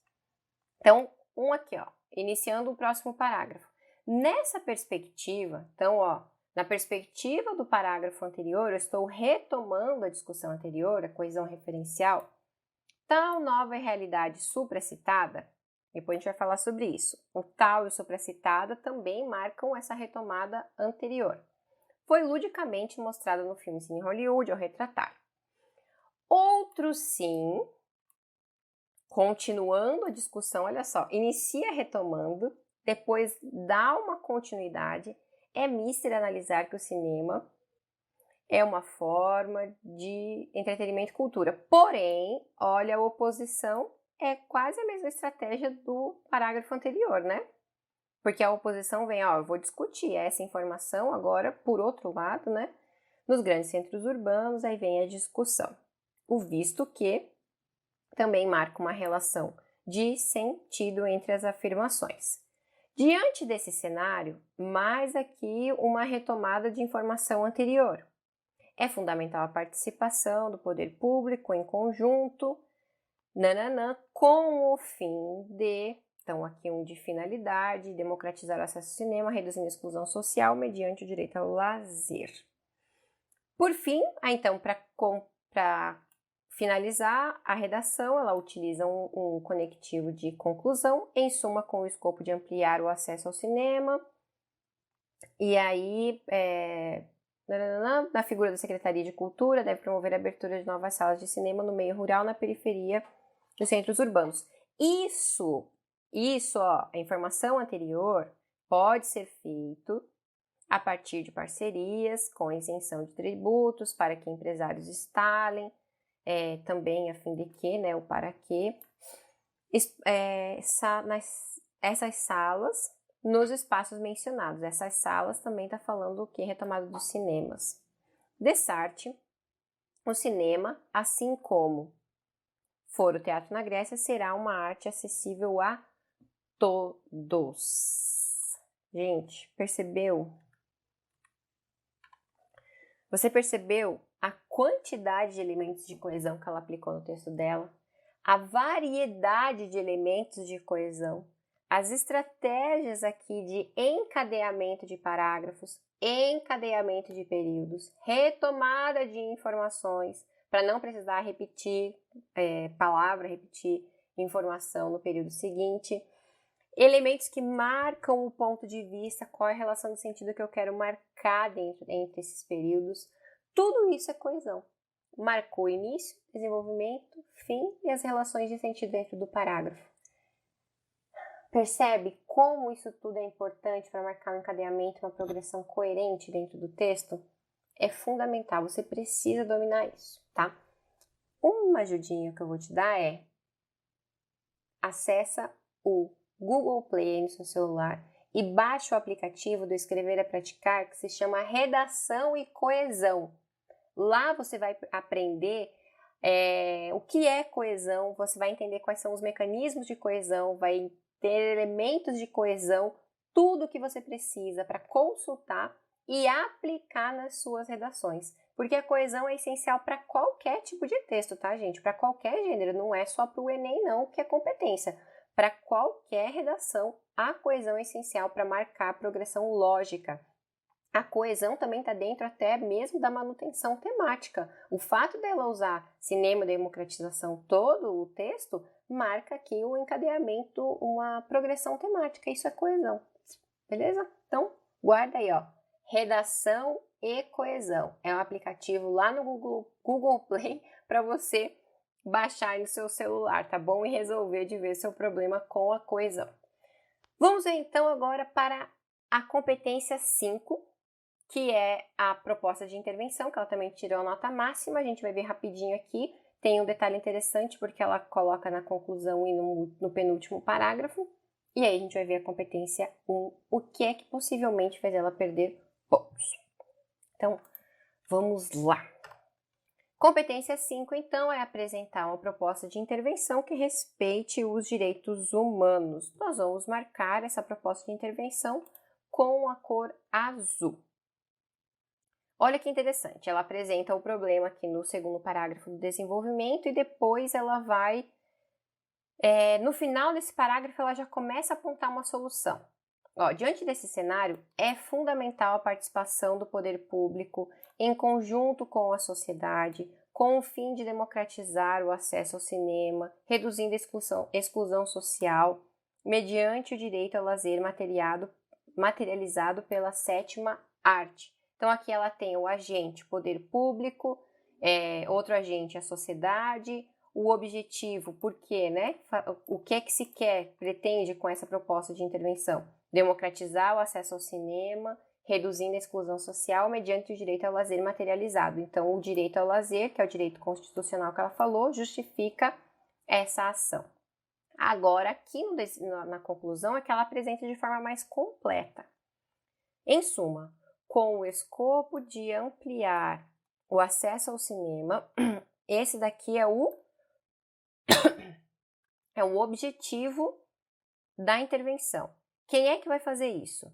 Então, aqui, ó, iniciando o próximo parágrafo. Nessa perspectiva, então, ó, na perspectiva do parágrafo anterior, eu estou retomando a discussão anterior, a coesão referencial, tal nova realidade supracitada, depois a gente vai falar sobre isso. O tal e o supracitada também marcam essa retomada anterior. Foi ludicamente mostrada no filme Cine Hollywood ao retratar. Outro sim, continuando a discussão, olha só, inicia retomando, depois dá uma continuidade, é mister analisar que o cinema é uma forma de entretenimento e cultura. Porém, olha, a oposição é quase a mesma estratégia do parágrafo anterior, né? Porque a oposição vem, eu vou discutir essa informação agora, por outro lado, né? Nos grandes centros urbanos, aí vem a discussão. O visto que também marca uma relação de sentido entre as afirmações. Diante desse cenário, mais aqui uma retomada de informação anterior. É fundamental a participação do poder público em conjunto, com o fim de, então aqui um de finalidade, democratizar o acesso ao cinema, reduzindo a exclusão social mediante o direito ao lazer. Por fim, então, para finalizar a redação, ela utiliza um conectivo de conclusão, em suma, com o escopo de ampliar o acesso ao cinema. E aí, na figura da Secretaria de Cultura, deve promover a abertura de novas salas de cinema no meio rural, na periferia dos centros urbanos. Isso, a informação anterior pode ser feito a partir de parcerias com isenção de tributos para que empresários instalem, também a fim de que, né, o para que, essas salas nos espaços mencionados. Essas salas também está falando o que? Retomada dos cinemas. Dessarte, o cinema, assim como for o teatro na Grécia, será uma arte acessível a todos. Gente, percebeu? Você percebeu a quantidade de elementos de coesão que ela aplicou no texto dela? A variedade de elementos de coesão? As estratégias aqui de encadeamento de parágrafos, encadeamento de períodos, retomada de informações, para não precisar repetir palavra, repetir informação no período seguinte. Elementos que marcam o ponto de vista, qual é a relação de sentido que eu quero marcar entre esses períodos. Tudo isso é coesão. Marcou início, desenvolvimento, fim e as relações de sentido dentro do parágrafo. Percebe como isso tudo é importante para marcar um encadeamento, uma progressão coerente dentro do texto? É fundamental, você precisa dominar isso, tá? Uma ajudinha que eu vou te dar é: acessa o Google Play no seu celular e baixa o aplicativo do Escrever é Praticar, que se chama Redação e Coesão. Lá você vai aprender o que é coesão, você vai entender quais são os mecanismos de coesão, vai ter elementos de coesão, tudo que você precisa para consultar e aplicar nas suas redações. Porque a coesão é essencial para qualquer tipo de texto, tá, gente? Para qualquer gênero, não é só para o Enem, não, que é competência. Para qualquer redação, a coesão é essencial para marcar a progressão lógica. A coesão também está dentro até mesmo da manutenção temática. O fato dela usar cinema, democratização, todo o texto, marca aqui um encadeamento, uma progressão temática. Isso é coesão, beleza? Então, guarda aí, ó. Redação e coesão. É um aplicativo lá no Google Play para você baixar no seu celular, tá bom? E resolver de ver seu problema com a coesão. Vamos ver então agora para a competência 5, que é a proposta de intervenção, que ela também tirou a nota máxima. A gente vai ver rapidinho aqui. Tem um detalhe interessante, porque ela coloca na conclusão e no penúltimo parágrafo. E aí a gente vai ver a competência 1, o que é que possivelmente fez ela perder pontos. Então, vamos lá. Competência 5, então, é apresentar uma proposta de intervenção que respeite os direitos humanos. Nós vamos marcar essa proposta de intervenção com a cor azul. Olha que interessante, ela apresenta o problema aqui no segundo parágrafo do desenvolvimento e depois ela vai, no final desse parágrafo, ela já começa a apontar uma solução. Diante desse cenário, é fundamental a participação do poder público em conjunto com a sociedade, com o fim de democratizar o acesso ao cinema, reduzindo a exclusão social, mediante o direito ao lazer materializado pela sétima arte. Então, aqui ela tem o agente, o poder público, outro agente, a sociedade, o objetivo, por quê, né? O que é que se pretende com essa proposta de intervenção? Democratizar o acesso ao cinema, reduzindo a exclusão social mediante o direito ao lazer materializado. Então, o direito ao lazer, que é o direito constitucional que ela falou, justifica essa ação. Agora, aqui na conclusão, é que ela apresenta de forma mais completa. Em suma, com o escopo de ampliar o acesso ao cinema, esse daqui é o objetivo da intervenção. Quem é que vai fazer isso?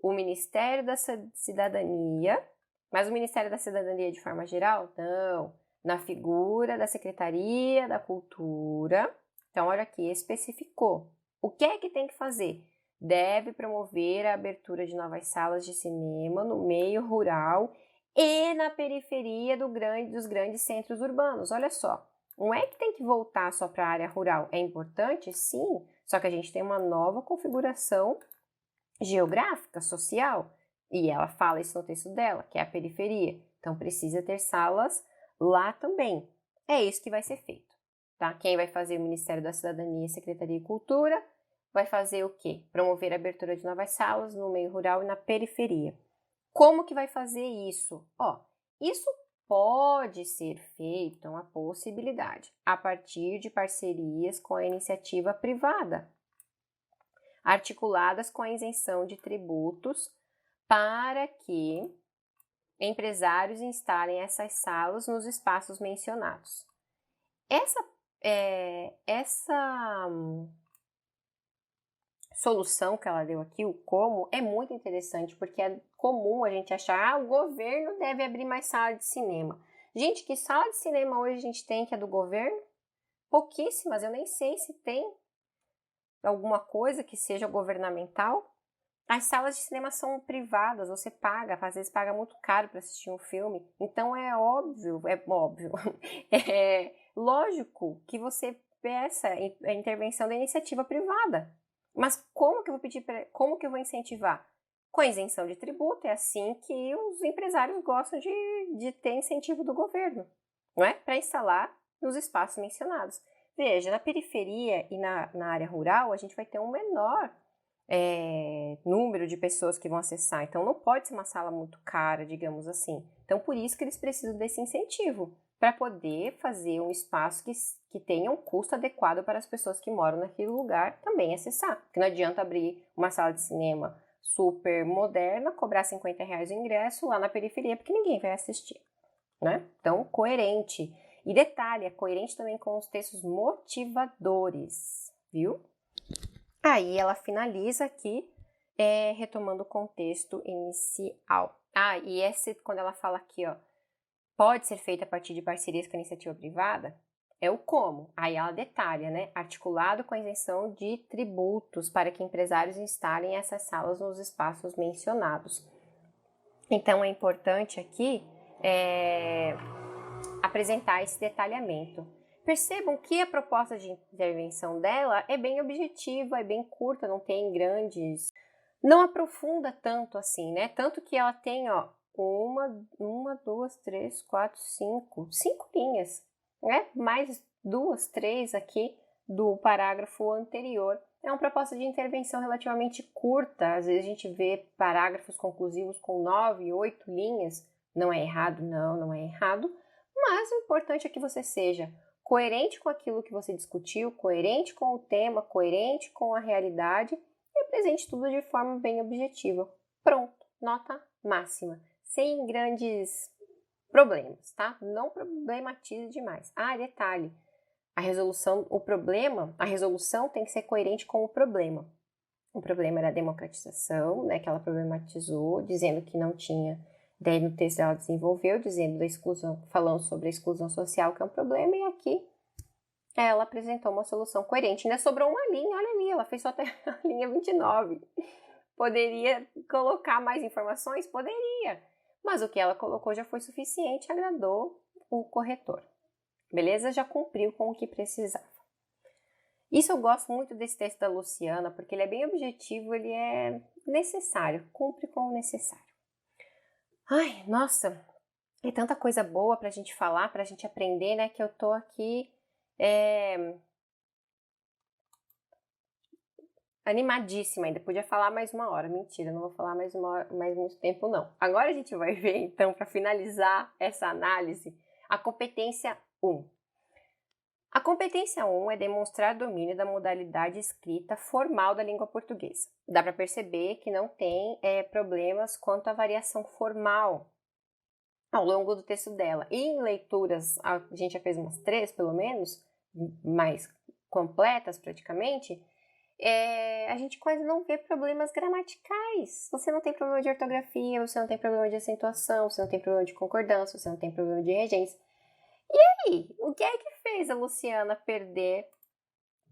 O Ministério da Cidadania, mas o Ministério da Cidadania de forma geral? Não. Na figura da Secretaria da Cultura. Então, olha aqui, especificou. O que é que tem que fazer? Deve promover a abertura de novas salas de cinema no meio rural e na periferia dos grandes centros urbanos. Olha só, não é que tem que voltar só para a área rural. É importante? Sim, só que a gente tem uma nova configuração geográfica, social, e ela fala isso no texto dela, que é a periferia. Então, precisa ter salas lá também. É isso que vai ser feito, tá? Quem vai fazer o Ministério da Cidadania e Secretaria de Cultura vai fazer o quê? Promover a abertura de novas salas no meio rural e na periferia. Como que vai fazer isso? Isso pode ser feito, é uma possibilidade, a partir de parcerias com a iniciativa privada, articuladas com a isenção de tributos para que empresários instalem essas salas nos espaços mencionados. Essa solução que ela deu aqui, o como, é muito interessante, porque é comum a gente achar, o governo deve abrir mais sala de cinema. Gente, que sala de cinema hoje a gente tem que é do governo? Pouquíssimas, eu nem sei se tem alguma coisa que seja governamental. As salas de cinema são privadas, você paga, às vezes paga muito caro para assistir um filme. Então é óbvio, é lógico que você peça a intervenção da iniciativa privada. Mas como que eu vou pedir, como que eu vou incentivar? Com a isenção de tributo, é assim que os empresários gostam de ter incentivo do governo, não é? Para instalar nos espaços mencionados. Veja, na periferia e na área rural, a gente vai ter um menor número de pessoas que vão acessar. Então, não pode ser uma sala muito cara, digamos assim. Então, por isso que eles precisam desse incentivo, para poder fazer um espaço que tenha um custo adequado para as pessoas que moram naquele lugar também acessar. Porque não adianta abrir uma sala de cinema super moderna, cobrar R$50 o ingresso lá na periferia, porque ninguém vai assistir, né? Então, coerente. E detalhe, é coerente também com os textos motivadores, viu? Aí ela finaliza aqui, retomando o contexto inicial. E quando ela fala aqui, pode ser feita a partir de parcerias com a iniciativa privada, é o como. Aí ela detalha, né? Articulado com a isenção de tributos para que empresários instalem essas salas nos espaços mencionados. Então, é importante aqui apresentar esse detalhamento. Percebam que a proposta de intervenção dela é bem objetiva, é bem curta, não tem não aprofunda tanto assim, né? Tanto que ela tem, uma, duas, três, quatro, cinco linhas, né? Mais 2, 3 aqui do parágrafo anterior. É uma proposta de intervenção relativamente curta, às vezes a gente vê parágrafos conclusivos com 9, 8 linhas. Não é errado? Não é errado, mas o importante é que você seja coerente com aquilo que você discutiu, coerente com o tema, coerente com a realidade e apresente tudo de forma bem objetiva. Pronto, nota máxima, sem grandes problemas, tá? Não problematize demais. Detalhe, a resolução tem que ser coerente com o problema. O problema era a democratização, né, que ela problematizou, dizendo que não tinha. Daí no texto ela desenvolveu, dizendo da exclusão, falando sobre a exclusão social, que é um problema, e aqui ela apresentou uma solução coerente. Ainda sobrou uma linha, olha ali, ela fez só até a linha 29. Poderia colocar mais informações? Poderia. Mas o que ela colocou já foi suficiente, agradou o corretor. Beleza? Já cumpriu com o que precisava. Isso eu gosto muito desse texto da Luciana, porque ele é bem objetivo, ele é necessário, cumpre com o necessário. Ai, nossa, é tanta coisa boa pra gente falar, pra gente aprender, né, que eu tô aqui animadíssima ainda. Podia falar mais 1 hora, mentira, não vou falar mais muito tempo não. Agora a gente vai ver, então, para finalizar essa análise, a competência 1. A competência 1 é demonstrar domínio da modalidade escrita formal da língua portuguesa. Dá para perceber que não tem problemas quanto à variação formal ao longo do texto dela. E em leituras, a gente já fez umas 3 pelo menos, mais completas praticamente, a gente quase não vê problemas gramaticais. Você não tem problema de ortografia, você não tem problema de acentuação, você não tem problema de concordância, você não tem problema de regência. E aí, o que é que fez a Luciana perder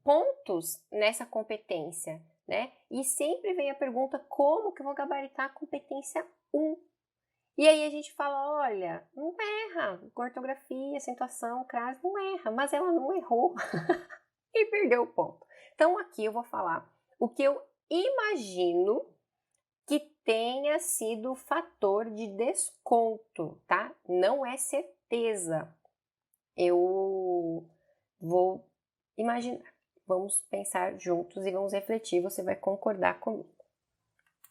pontos nessa competência, né? E sempre vem a pergunta, como que eu vou gabaritar a competência 1? E aí a gente fala, olha, não erra, ortografia, acentuação, crase, não erra, mas ela não errou e perdeu o ponto. Então aqui eu vou falar o que eu imagino que tenha sido o fator de desconto, tá? Não é certeza. Eu vou imaginar. Vamos pensar juntos e vamos refletir. Você vai concordar comigo,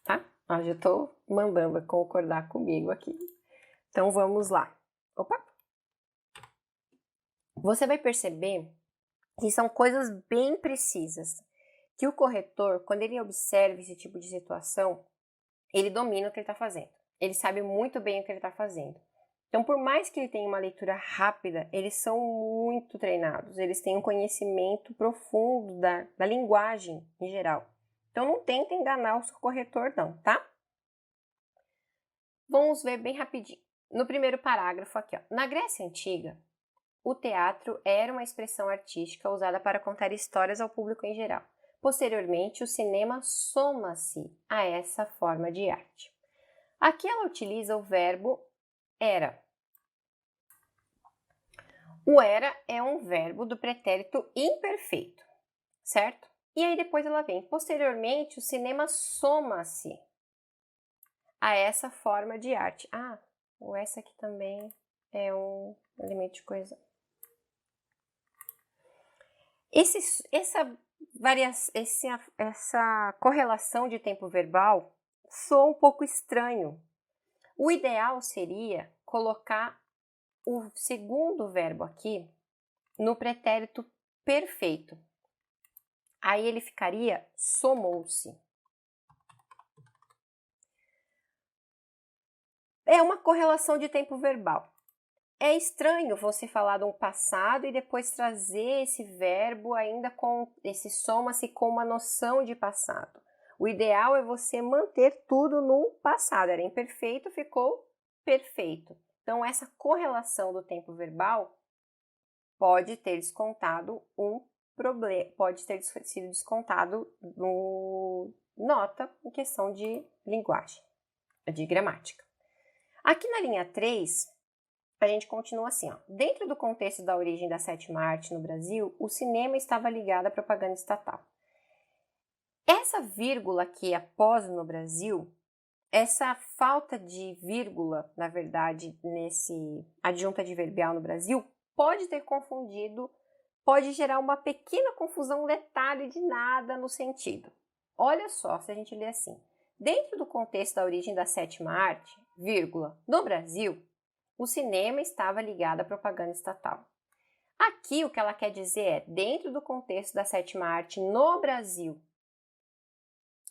tá? Eu já tô mandando concordar comigo aqui. Então vamos lá. Opa! Você vai perceber que são coisas bem precisas. Que o corretor, quando ele observa esse tipo de situação, ele domina o que ele está fazendo. Ele sabe muito bem o que ele está fazendo. Então, por mais que ele tenha uma leitura rápida, eles são muito treinados. Eles têm um conhecimento profundo da linguagem em geral. Então, não tenta enganar o seu corretor, não, tá? Vamos ver bem rapidinho. No primeiro parágrafo aqui, ó. Na Grécia Antiga, o teatro era uma expressão artística usada para contar histórias ao público em geral. Posteriormente, o cinema soma-se a essa forma de arte. Aqui ela utiliza o verbo era. O era é um verbo do pretérito imperfeito, certo? E aí depois ela vem, posteriormente, o cinema soma-se a essa forma de arte. Ah, o essa aqui também é um elemento de coesão. Essa correlação de tempo verbal soa um pouco estranho. O ideal seria colocar o segundo verbo aqui no pretérito perfeito. Aí ele ficaria somou-se. É uma correlação de tempo verbal. É estranho você falar de um passado e depois trazer esse verbo ainda com esse soma-se com uma noção de passado. O ideal é você manter tudo no passado. Era imperfeito, ficou perfeito. Então, essa correlação do tempo verbal pode ter descontado um problema, pode ter sido descontado no nota em questão de linguagem, de gramática. Aqui na linha 3, a gente continua assim, ó. Dentro do contexto da origem da sétima arte no Brasil, o cinema estava ligado à propaganda estatal. Essa vírgula aqui após no Brasil, essa falta de vírgula, na verdade, nesse adjunto adverbial no Brasil, pode ter confundido, pode gerar uma pequena confusão, detalhe de nada no sentido. Olha só, se a gente lê assim. Dentro do contexto da origem da sétima arte, vírgula, no Brasil, o cinema estava ligado à propaganda estatal. Aqui o que ela quer dizer é, dentro do contexto da sétima arte no Brasil,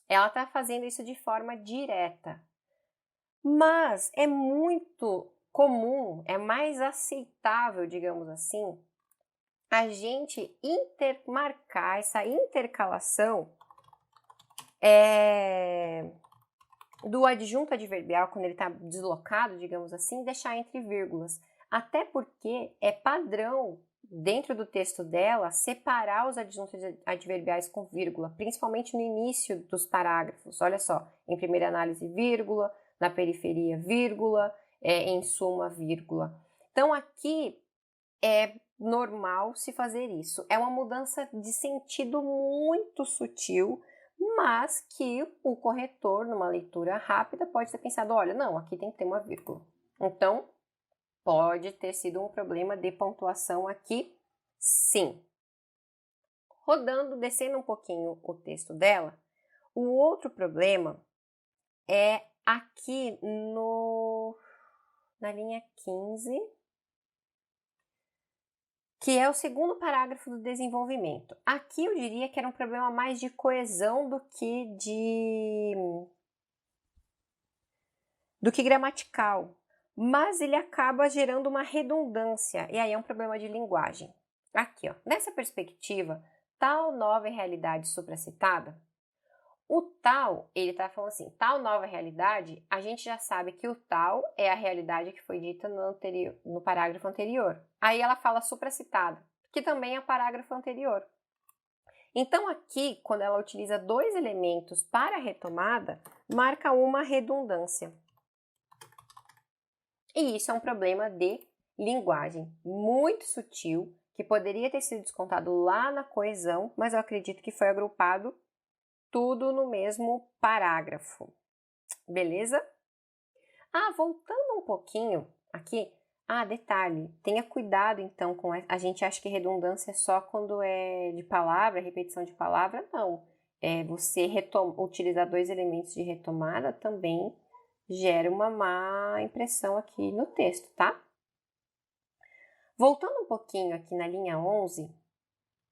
ela está fazendo isso de forma direta. Mas é muito comum, é mais aceitável, digamos assim, a gente marcar essa intercalação do adjunto adverbial, quando ele está deslocado, digamos assim, deixar entre vírgulas. Até porque é padrão, dentro do texto dela, separar os adjuntos adverbiais com vírgula, principalmente no início dos parágrafos. Olha só, em primeira análise, vírgula, na periferia, vírgula, em suma, vírgula. Então, aqui é normal se fazer isso. É uma mudança de sentido muito sutil, mas que o corretor, numa leitura rápida, pode ter pensado, olha, não, aqui tem que ter uma vírgula. Então, pode ter sido um problema de pontuação aqui, sim. Rodando, descendo um pouquinho o texto dela, o outro problema é aqui na linha 15, que é o segundo parágrafo do desenvolvimento. Aqui eu diria que era um problema mais de coesão do que gramatical, mas ele acaba gerando uma redundância, e aí é um problema de linguagem. Aqui, ó, nessa perspectiva, tal nova realidade supracitada, o tal, ele está falando assim, tal nova realidade, a gente já sabe que o tal é a realidade que foi dita no parágrafo anterior. Aí ela fala supracitada, que também é o parágrafo anterior. Então aqui, quando ela utiliza dois elementos para a retomada, marca uma redundância. E isso é um problema de linguagem muito sutil, que poderia ter sido descontado lá na coesão, mas eu acredito que foi agrupado tudo no mesmo parágrafo. Beleza? Voltando um pouquinho aqui. Detalhe, tenha cuidado então com a gente acha que redundância é só quando é de palavra, repetição de palavra, não. Você utilizar dois elementos de retomada também gera uma má impressão aqui no texto, tá? Voltando um pouquinho aqui na linha 11,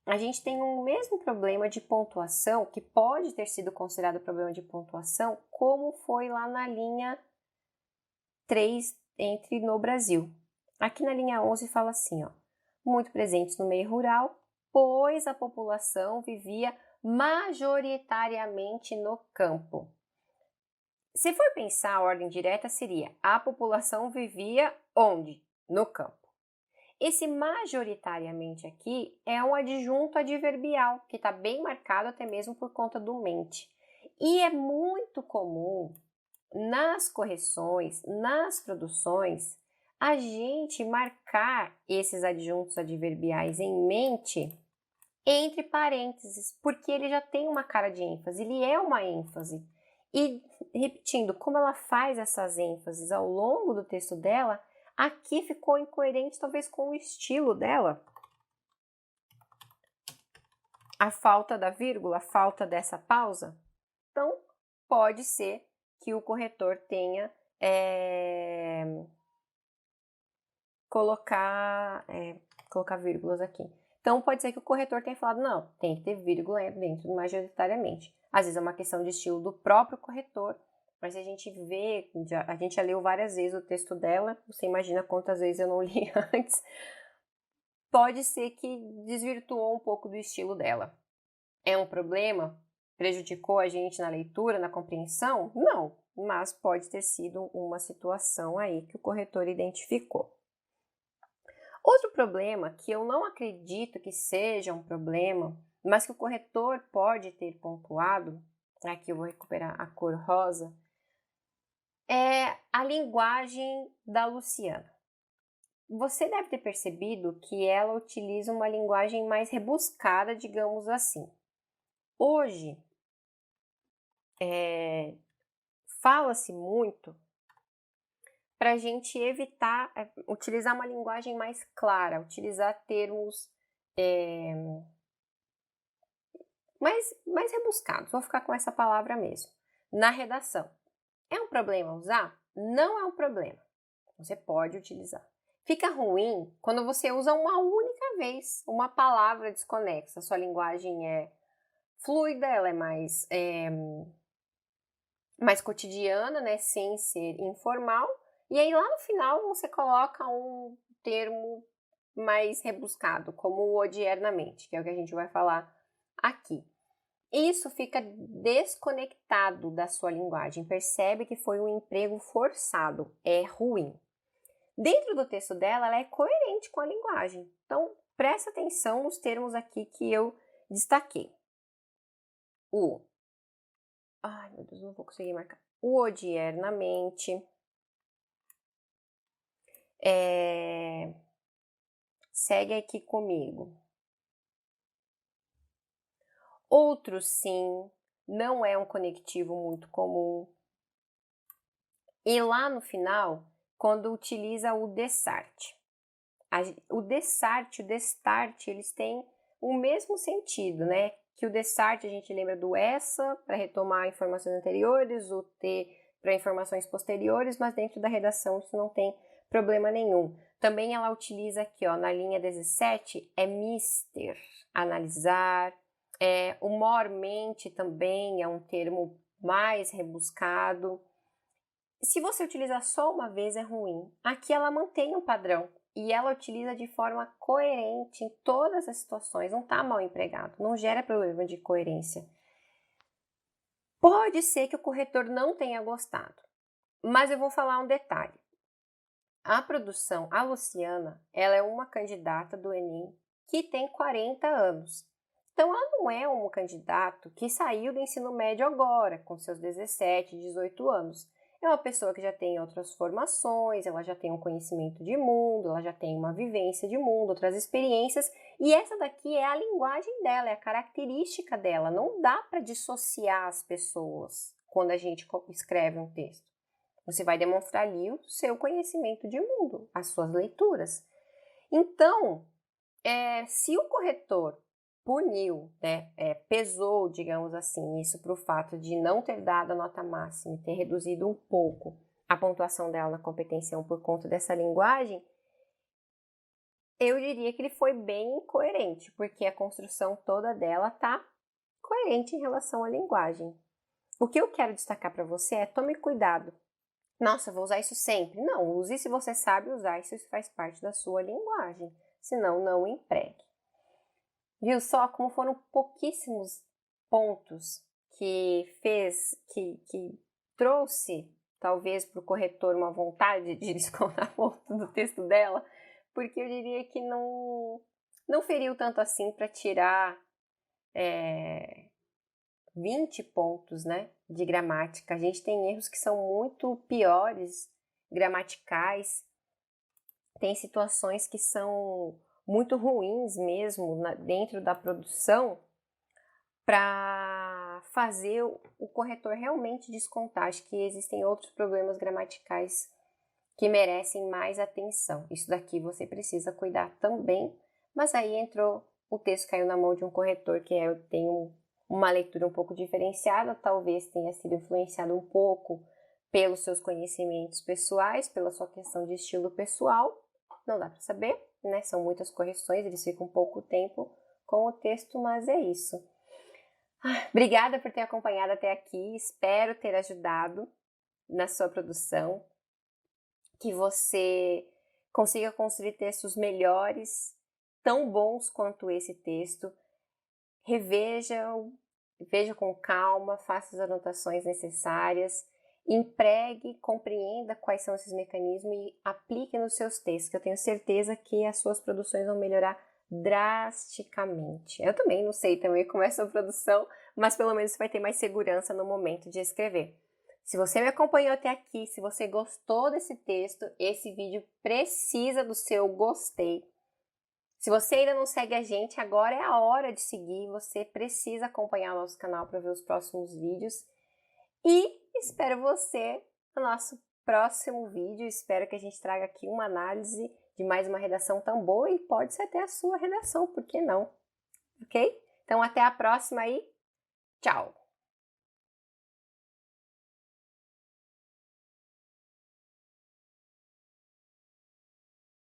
a gente tem o mesmo problema de pontuação, que pode ter sido considerado problema de pontuação, como foi lá na linha 3, entre no Brasil. Aqui na linha 11 fala assim, ó, muito presentes no meio rural, pois a população vivia majoritariamente no campo. Se for pensar, a ordem direta seria, a população vivia onde? No campo. Esse majoritariamente aqui é um adjunto adverbial, que está bem marcado até mesmo por conta do mente. E é muito comum nas correções, nas produções, a gente marcar esses adjuntos adverbiais em mente entre parênteses, porque ele já tem uma cara de ênfase, ele é uma ênfase. E, repetindo, como ela faz essas ênfases ao longo do texto dela, aqui ficou incoerente talvez com o estilo dela. A falta da vírgula, a falta dessa pausa. Então, pode ser que o corretor tenha colocar vírgulas aqui. Então, pode ser que o corretor tenha falado, não, tem que ter vírgula dentro do majoritariamente. Às vezes é uma questão de estilo do próprio corretor, mas se a gente vê, a gente já leu várias vezes o texto dela, você imagina quantas vezes eu não li antes, pode ser que desvirtuou um pouco do estilo dela. É um problema? Prejudicou a gente na leitura, na compreensão? Não, mas pode ter sido uma situação aí que o corretor identificou. Outro problema, que eu não acredito que seja um problema, mas que o corretor pode ter pontuado, aqui eu vou recuperar a cor rosa, é a linguagem da Luciana. Você deve ter percebido que ela utiliza uma linguagem mais rebuscada, digamos assim. Hoje, fala-se muito para a gente evitar utilizar uma linguagem mais clara, utilizar termos mais rebuscados. Vou ficar com essa palavra mesmo. Na redação. É um problema usar? Não é um problema. Você pode utilizar. Fica ruim quando você usa uma única vez uma palavra desconexa. Sua linguagem é fluida, ela é mais cotidiana, né, sem ser informal. E aí lá no final você coloca um termo mais rebuscado, como o odiernamente, que é o que a gente vai falar aqui. Isso fica desconectado da sua linguagem. Percebe que foi um emprego forçado, é ruim. Dentro do texto dela, ela é coerente com a linguagem. Então, presta atenção nos termos aqui que eu destaquei. Ai, meu Deus, não vou conseguir marcar. O odiernamente. Segue aqui comigo. Outro sim, não é um conectivo muito comum. E lá no final, quando utiliza o dessarte. O dessarte e o destarte, eles têm o mesmo sentido, né? Que o dessarte a gente lembra do essa para retomar informações anteriores, o T para informações posteriores, mas dentro da redação isso não tem problema nenhum. Também ela utiliza aqui, ó, na linha 17, é mister, analisar. Humormente também é um termo mais rebuscado. Se você utilizar só uma vez é ruim. Aqui ela mantém um padrão e ela utiliza de forma coerente em todas as situações. Não está mal empregado, não gera problema de coerência. Pode ser que o corretor não tenha gostado, mas eu vou falar um detalhe. A produção, a Luciana, ela é uma candidata do Enem que tem 40 anos. Então, ela não é um candidato que saiu do ensino médio agora, com seus 17, 18 anos. É uma pessoa que já tem outras formações, ela já tem um conhecimento de mundo, ela já tem uma vivência de mundo, outras experiências, e essa daqui é a linguagem dela, é a característica dela. Não dá para dissociar as pessoas quando a gente escreve um texto. Você vai demonstrar ali o seu conhecimento de mundo, as suas leituras. Então, se o corretor puniu, né, pesou, digamos assim, isso para o fato de não ter dado a nota máxima e ter reduzido um pouco a pontuação dela na competência 1 por conta dessa linguagem, eu diria que ele foi bem incoerente, porque a construção toda dela está coerente em relação à linguagem. O que eu quero destacar para você é: tome cuidado. Nossa, vou usar isso sempre. Não, use se você sabe usar, isso faz parte da sua linguagem. Senão, não empregue. Viu só como foram pouquíssimos pontos que trouxe, talvez, para o corretor uma vontade de descontar ponto do texto dela, porque eu diria que não feriu tanto assim para tirar 20 pontos, né, de gramática. A gente tem erros que são muito piores, gramaticais. Tem situações que são muito ruins mesmo dentro da produção para fazer o corretor realmente descontar. Acho que existem outros problemas gramaticais que merecem mais atenção. Isso daqui você precisa cuidar também, mas aí o texto caiu na mão de um corretor que tem uma leitura um pouco diferenciada, talvez tenha sido influenciado um pouco pelos seus conhecimentos pessoais, pela sua questão de estilo pessoal, não dá para saber, né? São muitas correções, eles ficam pouco tempo com o texto, mas é isso. Obrigada por ter acompanhado até aqui, espero ter ajudado na sua produção, que você consiga construir textos melhores, tão bons quanto esse texto. Veja com calma, faça as anotações necessárias, empregue, compreenda quais são esses mecanismos e aplique nos seus textos, que eu tenho certeza que as suas produções vão melhorar drasticamente. Eu também não sei também como é a sua produção, mas pelo menos você vai ter mais segurança no momento de escrever. Se você me acompanhou até aqui, se você gostou desse texto, esse vídeo precisa do seu gostei. Se você ainda não segue a gente, agora é a hora de seguir. Você precisa acompanhar o nosso canal para ver os próximos vídeos. E espero você no nosso próximo vídeo. Espero que a gente traga aqui uma análise de mais uma redação tão boa e pode ser até a sua redação, por que não? Ok? Então até a próxima e tchau!